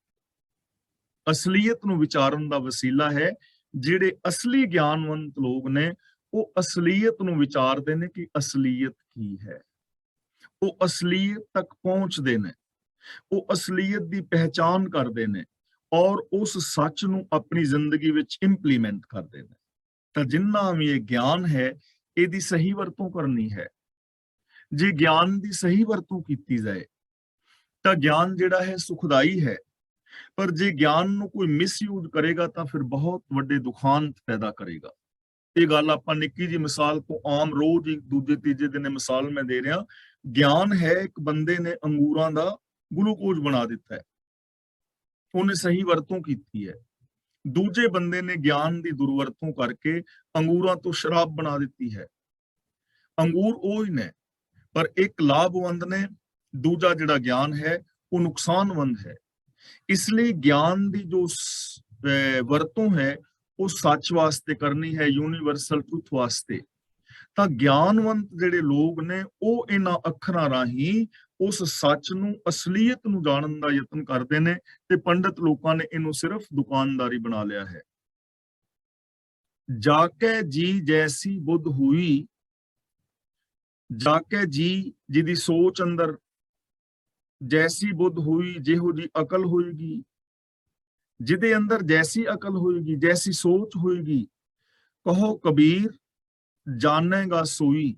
ਅਸਲੀਅਤ ਨੂੰ ਵਿਚਾਰਨ ਦਾ ਵਸੀਲਾ ਹੈ। ਜਿਹੜੇ ਅਸਲੀ ਗਿਆਨਵੰਤ ਲੋਕ ਨੇ ਉਹ ਅਸਲੀਅਤ ਨੂੰ ਵਿਚਾਰਦੇ ਨੇ ਕਿ ਅਸਲੀਅਤ ਕੀ ਹੈ। ਉਹ ਅਸਲੀਅਤ ਤੱਕ ਪਹੁੰਚਦੇ ਨੇ, ਉਹ ਅਸਲੀਅਤ ਦੀ ਪਹਿਚਾਨ ਕਰਦੇ ਨੇ ਔਰ ਉਸ ਸੱਚ ਨੂੰ ਆਪਣੀ ਜ਼ਿੰਦਗੀ ਵਿੱਚ ਇੰਪਲੀਮੈਂਟ ਕਰਦੇ ਨੇ। ਤਾਂ ਜਿੰਨਾ ਵੀ ਇਹ ਗਿਆਨ ਹੈ ਇਹਦੀ ਸਹੀ ਵਰਤੋਂ ਕਰਨੀ ਹੈ। ਜੇ ਗਿਆਨ ਦੀ ਸਹੀ ਵਰਤੋਂ ਕੀਤੀ ਜਾਏ ਤਾਂ ਗਿਆਨ ਜਿਹੜਾ ਹੈ ਸੁਖਦਾਈ ਹੈ, ਪਰ ਜੇ ਗਿਆਨ ਨੂੰ ਕੋਈ ਮਿਸਯੂਜ਼ ਕਰੇਗਾ ਤਾਂ ਫਿਰ ਬਹੁਤ ਵੱਡੇ ਦੁਖਾਂਤ ਪੈਦਾ ਕਰੇਗਾ। ਇਹ ਗੱਲ ਆਪਾਂ ਨਿੱਕੀ ਜਿਹੀ ਮਿਸਾਲ ਤੋਂ ਆਮ ਰੋਜ਼ ਹੀ ਦੂਜੇ ਤੀਜੇ ਦਿਨ ਮਿਸਾਲ ਮੈਂ ਦੇ ਰਿਹਾ। ਗਿਆਨ ਹੈ ਇੱਕ ਬੰਦੇ ਨੇ ਅੰਗੂਰਾਂ ਦਾ ਗਲੂਕੋਜ਼ ਬਣਾ ਦਿੱਤਾ ਹੈ, ਉਹਨੇ ਸਹੀ ਵਰਤੋਂ ਕੀਤੀ ਹੈ। ਦੂਜੇ ਬੰਦੇ ਨੇ ਗਿਆਨ ਦੀ ਦੁਰਵਰਤੋਂ ਕਰਕੇ ਅੰਗੂਰਾਂ ਤੋਂ ਸ਼ਰਾਬ ਬਣਾ ਦਿੱਤੀ ਹੈ। ਅੰਗੂਰ ਉਹ ਹੀ ਨੇ, ਪਰ ਇੱਕ ਲਾਭਵੰਦ ਨੇ, ਦੂਜਾ ਜਿਹੜਾ ਗਿਆਨ ਹੈ ਉਹ ਨੁਕਸਾਨਵੰਦ ਹੈ। ਇਸ ਲਈ ਗਿਆਨ ਦੀ ਜੋ ਵਰਤੋਂ ਹੈ ਉਹ ਸੱਚ ਵਾਸਤੇ ਕਰਨੀ ਹੈ, ਯੂਨੀਵਰਸਲ ਟਰੂਥ ਵਾਸਤੇ। ਤਾਂ ਗਿਆਨਵੰਤ ਜਿਹੜੇ ਲੋਕ ਨੇ ਉਹ ਇਹਨਾਂ ਅੱਖਰਾਂ ਰਾਹੀਂ ਉਸ ਸੱਚ ਨੂੰ, ਅਸਲੀਅਤ ਨੂੰ ਜਾਣਨ ਦਾ ਯਤਨ ਕਰਦੇ ਨੇ, ਤੇ ਪੰਡਿਤ ਲੋਕਾਂ ਨੇ ਇਹਨੂੰ ਸਿਰਫ ਦੁਕਾਨਦਾਰੀ ਬਣਾ ਲਿਆ ਹੈ। ਜਾਕੇ ਜੀ ਜੈਸੀ ਬੁੱਧ ਹੋਈ, ਜਾਕੇ ਜੀ ਜਿਹਦੀ ਸੋਚ ਅੰਦਰ ਜੈਸੀ ਬੁੱਧ ਹੋਈ, ਜਿਹੋ ਜੀ ਅਕਲ ਹੋਏਗੀ, ਜਿਹਦੇ ਅੰਦਰ ਜੈਸੀ ਅਕਲ ਹੋਏਗੀ, ਜੈਸੀ ਸੋਚ ਹੋਏਗੀ, ਕਹੋ ਕਬੀਰ ਜਾਣੇਗਾ ਸੋਈ।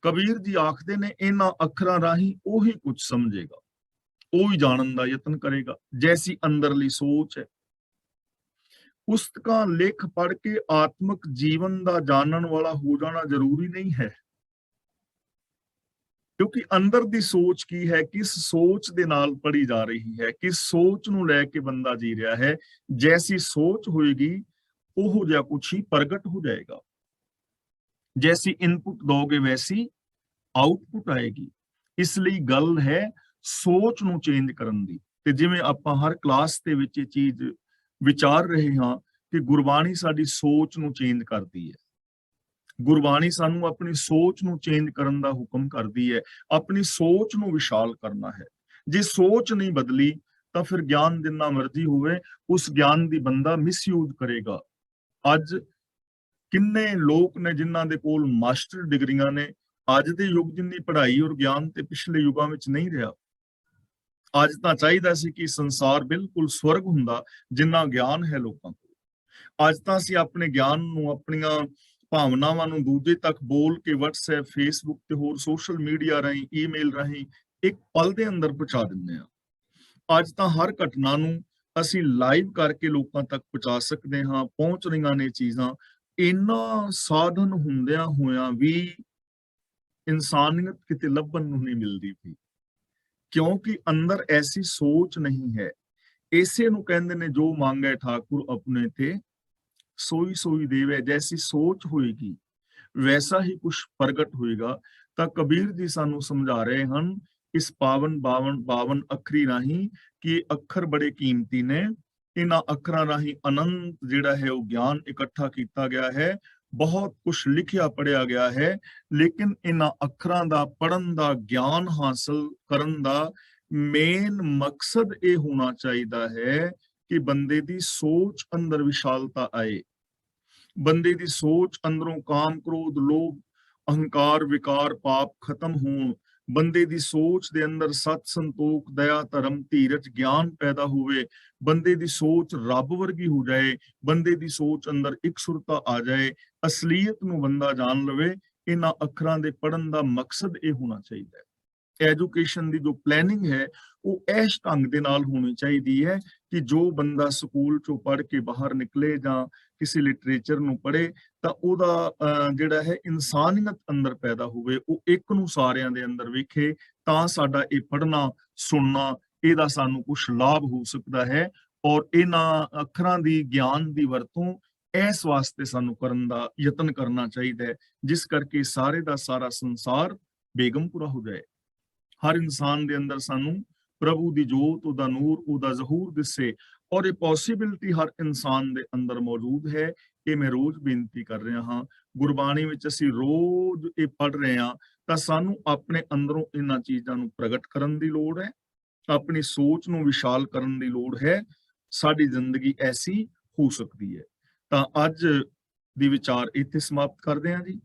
ਕਬੀਰ ਜੀ ਆਖਦੇ ਨੇ ਇਹਨਾਂ ਅੱਖਰਾਂ ਰਾਹੀਂ ਉਹੀ ਕੁਝ ਸਮਝੇਗਾ, ਉਹੀ ਜਾਣਨ ਦਾ ਯਤਨ ਕਰੇਗਾ, ਜੈਸੀ ਅੰਦਰਲੀ ਸੋਚ ਹੈ। ਪੁਸਤਕਾਂ ਲਿਖ ਪੜ੍ਹ ਕੇ ਆਤਮਿਕ ਜੀਵਨ ਦਾ ਜਾਣਨ ਵਾਲਾ ਹੋ ਜਾਣਾ ਜ਼ਰੂਰੀ ਨਹੀਂ ਹੈ, ਕਿਉਂਕਿ ਅੰਦਰ ਦੀ ਸੋਚ ਕੀ ਹੈ, ਕਿਸ ਸੋਚ ਦੇ ਨਾਲ ਪੜ੍ਹੀ ਜਾ ਰਹੀ ਹੈ, ਕਿਸ ਸੋਚ ਨੂੰ ਲੈ ਕੇ ਬੰਦਾ ਜੀ ਰਿਹਾ ਹੈ। ਜੈਸੀ ਸੋਚ ਹੋਏਗੀ ਉਹੋ ਜਿਹਾ ਕੁਛ ਹੀ ਪ੍ਰਗਟ ਹੋ ਜਾਏਗਾ। ਜੈਸੀ ਇਨਪੁਟ ਦੋਗੇ ਵੈਸੀ ਆਊਟਪੁੱਟ ਆਏਗੀ। ਇਸ ਲਈ ਗੱਲ ਹੈ ਸੋਚ ਨੂੰ ਚੇਂਜ ਕਰਨ ਦੀ। ਤੇ ਜਿਵੇਂ ਆਪਾਂ ਹਰ ਕਲਾਸ ਦੇ ਵਿੱਚ ਇਹ ਚੀਜ਼ ਵਿਚਾਰ ਰਹੇ ਹਾਂ ਕਿ ਗੁਰਬਾਣੀ ਸਾਡੀ ਸੋਚ ਨੂੰ ਚੇਂਜ ਕਰਦੀ ਹੈ। ਗੁਰਬਾਣੀ ਸਾਨੂੰ ਆਪਣੀ ਸੋਚ ਨੂੰ ਚੇਂਜ ਕਰਨ ਦਾ ਹੁਕਮ ਕਰਦੀ ਹੈ, ਆਪਣੀ ਸੋਚ ਨੂੰ ਵਿਸ਼ਾਲ ਕਰਨਾ ਹੈ। ਜੇ ਸੋਚ ਨਹੀਂ ਬਦਲੀ ਤਾਂ ਫਿਰ ਗਿਆਨ ਜਿੰਨਾ ਮਰਜ਼ੀ ਹੋਵੇ, ਉਸ ਗਿਆਨ ਦੀ ਬੰਦਾ ਮਿਸਯੂਜ਼ ਕਰੇਗਾ। ਅੱਜ ਕਿੰਨੇ ਲੋਕ ਨੇ ਜਿਨ੍ਹਾਂ ਦੇ ਕੋਲ ਮਾਸਟਰ ਡਿਗਰੀਆਂ ਨੇ, ਅੱਜ ਦੇ ਯੁੱਗ ਜਿੰਨੀ ਪੜ੍ਹਾਈ ਔਰ ਗਿਆਨ ਤੇ ਪਿਛਲੇ ਯੁੱਗਾਂ ਵਿੱਚ ਨਹੀਂ ਰਿਹਾ। ਅੱਜ ਤਾਂ ਚਾਹੀਦਾ ਸੀ ਕਿ ਸੰਸਾਰ ਬਿਲਕੁਲ ਸਵਰਗ ਹੁੰਦਾ ਜਿੰਨਾ ਗਿਆਨ ਹੈ ਲੋਕਾਂ ਕੋਲ। ਅੱਜ ਤਾਂ ਅਸੀਂ ਆਪਣੇ ਗਿਆਨ ਨੂੰ, ਆਪਣੀਆਂ ਭਾਵਨਾਵਾਂ ਨੂੰ ਦੂਜੇ ਤੱਕ ਬੋਲ ਕੇ WhatsApp, Facebook ਤੇ ਹੋਰ ਸੋਸ਼ਲ ਮੀਡੀਆ ਰਾਹੀਂ, ਈਮੇਲ ਰਾਹੀਂ ਇੱਕ ਪਲ ਦੇ ਅੰਦਰ ਪਹੁੰਚਾ ਦਿੰਦੇ ਹਾਂ। ਅੱਜ ਤਾਂ ਹਰ ਘਟਨਾ ਨੂੰ ਅਸੀਂ ਲਾਈਵ ਕਰਕੇ ਲੋਕਾਂ ਤੱਕ ਪਹੁੰਚਾ ਸਕਦੇ ਹਾਂ, ਪਹੁੰਚ ਰਹੀਆਂ ਨੇ ਚੀਜ਼ਾਂ। ਇੰਨਾ ਸਾਧਨ ਹੁੰਦਿਆਂ ਹੋਇਆਂ ਵੀ ਇਨਸਾਨੀਅਤ ਕਿਤੇ ਲੱਭਣ ਨੂੰ ਨਹੀਂ ਮਿਲਦੀ ਪਈ, ਕਿਉਂਕਿ ਅੰਦਰ ਐਸੀ ਸੋਚ ਨਹੀਂ ਹੈ। ਇਸੇ ਨੂੰ ਕਹਿੰਦੇ ਨੇ ਜੋ ਮੰਗੈ ਠਾਕੁਰ ਆਪਣੇ ਤੇ ਸੋਈ ਸੋਈ ਦੇਵੇ। ਜੈਸੀ ਸੋਚ ਹੋਏਗੀ ਵੈਸਾ ਹੀ ਕੁਝ ਪ੍ਰਗਟ ਹੋਏਗਾ। ਤਾਂ ਕਬੀਰ ਜੀ ਸਾਨੂੰ ਸਮਝਾ ਰਹੇ ਹਨ ਇਸ ਪਾਵਨ 52 ਅੱਖਰੀ ਰਾਹੀਂ ਕਿ ਅੱਖਰ ਬੜੇ ਕੀਮਤੀ ਨੇ। ਇਹਨਾਂ ਅੱਖਰਾਂ ਰਾਹੀਂ ਅਨੰਤ ਜਿਹੜਾ ਹੈ ਉਹ ਗਿਆਨ ਇਕੱਠਾ ਕੀਤਾ ਗਿਆ ਹੈ, ਬਹੁਤ ਕੁਝ ਲਿਖਿਆ ਪੜਿਆ ਗਿਆ ਹੈ। ਲੇਕਿਨ ਇਹਨਾਂ ਅੱਖਰਾਂ ਦਾ ਪੜਨ ਦਾ, ਗਿਆਨ ਹਾਸਲ ਕਰਨ ਦਾ ਮੇਨ ਮਕਸਦ ਇਹ ਹੋਣਾ ਚਾਹੀਦਾ ਹੈ ਕਿ ਬੰਦੇ ਦੀ ਸੋਚ ਅੰਦਰ ਵਿਸ਼ਾਲਤਾ ਆਏ, ਬੰਦੇ ਦੀ ਸੋਚ ਅੰਦਰੋਂ ਕਾਮ, ਕ੍ਰੋਧ, ਲੋਭ, ਅਹੰਕਾਰ, ਵਿਕਾਰ, ਪਾਪ ਖਤਮ ਹੋਣ। ਬੰਦੇ ਦੀ ਸੋਚ ਦੇ ਅੰਦਰ ਸਤ, ਸੰਤੋਖ, ਦਇਆ, ਧਰਮ, ਧੀਰਜ, ਗਿਆਨ ਪੈਦਾ ਹੋਵੇ। ਬੰਦੇ ਦੀ ਸੋਚ ਰੱਬ ਵਰਗੀ ਹੋ ਜਾਏ, ਬੰਦੇ ਦੀ ਸੋਚ ਅੰਦਰ ਇਕਸੁਰਤਾ ਆ ਜਾਏ, ਅਸਲੀਅਤ ਨੂੰ ਬੰਦਾ ਜਾਣ ਲਵੇ। ਇਹਨਾਂ ਅੱਖਰਾਂ ਦੇ ਪੜਨ ਦਾ ਮਕਸਦ ਇਹ ਹੋਣਾ ਚਾਹੀਦਾ ਹੈ। ਐਜੂਕੇਸ਼ਨ ਦੀ ਜੋ ਪਲੈਨਿੰਗ ਹੈ ਉਹ ਇਸ ਢੰਗ ਦੇ ਨਾਲ ਹੋਣੀ ਚਾਹੀਦੀ ਹੈ ਕਿ ਜੋ ਬੰਦਾ ਸਕੂਲ ਚੋਂ ਪੜ੍ਹ ਕੇ ਬਾਹਰ ਨਿਕਲੇ ਜਾਂ ਕਿਸੇ ਲਿਟਰੇਚਰ ਨੂੰ ਪੜ੍ਹੇ ਤਾਂ ਉਹਦਾ ਜਿਹੜਾ ਹੈ ਇਨਸਾਨੀਅਤ ਅੰਦਰ ਪੈਦਾ ਹੋਵੇ, ਉਹ ਇੱਕ ਨੂੰ ਸਾਰਿਆਂ ਦੇ ਅੰਦਰ ਵੇਖੇ। ਤਾਂ ਸਾਡਾ ਇਹ ਪੜ੍ਹਨਾ, ਸੁਣਨਾ, ਇਹਦਾ ਸਾਨੂੰ ਕੁਝ ਲਾਭ ਹੋ ਸਕਦਾ ਹੈ। ਔਰ ਇਹਨਾਂ ਅੱਖਰਾਂ ਦੀ ਗਿਆਨ ਦੀ ਵਰਤੋਂ ਇਸ ਵਾਸਤੇ ਸਾਨੂੰ ਕਰਨ ਦਾ ਯਤਨ ਕਰਨਾ ਚਾਹੀਦਾ ਹੈ ਜਿਸ ਕਰਕੇ ਸਾਰੇ ਦਾ ਸਾਰਾ ਸੰਸਾਰ ਬੇਗਮਪੁਰਾ ਹੋ ਜਾਏ। ਹਰ ਇਨਸਾਨ ਦੇ ਅੰਦਰ ਸਾਨੂੰ ਪ੍ਰਭੂ ਦੀ ਜੋਤ, ਉਹਦਾ ਨੂਰ, ਉਹਦਾ ਜ਼ਹੂਰ ਦਿਸੇ। ਔਰ ਇਹ ਪੋਸੀਬਿਲਿਟੀ ਹਰ ਇਨਸਾਨ ਦੇ ਅੰਦਰ ਮੌਜੂਦ ਹੈ। ਇਹ ਮੈਂ ਰੋਜ਼ ਬੇਨਤੀ ਕਰ ਰਿਹਾ ਹਾਂ, ਗੁਰਬਾਣੀ ਵਿੱਚ ਅਸੀਂ ਰੋਜ਼ ਇਹ ਪੜ੍ਹ ਰਹੇ ਹਾਂ, ਤਾਂ ਸਾਨੂੰ ਆਪਣੇ ਅੰਦਰੋਂ ਇਹਨਾਂ ਚੀਜ਼ਾਂ ਨੂੰ ਪ੍ਰਗਟ ਕਰਨ ਦੀ ਲੋੜ ਹੈ, ਆਪਣੀ ਸੋਚ ਨੂੰ ਵਿਸ਼ਾਲ ਕਰਨ ਦੀ ਲੋੜ ਹੈ। ਸਾਡੀ ਜ਼ਿੰਦਗੀ ਐਸੀ ਹੋ ਸਕਦੀ ਹੈ। ਤਾਂ ਅੱਜ ਦੀ ਵਿਚਾਰ ਇੱਥੇ ਸਮਾਪਤ ਕਰਦੇ ਹਾਂ ਜੀ।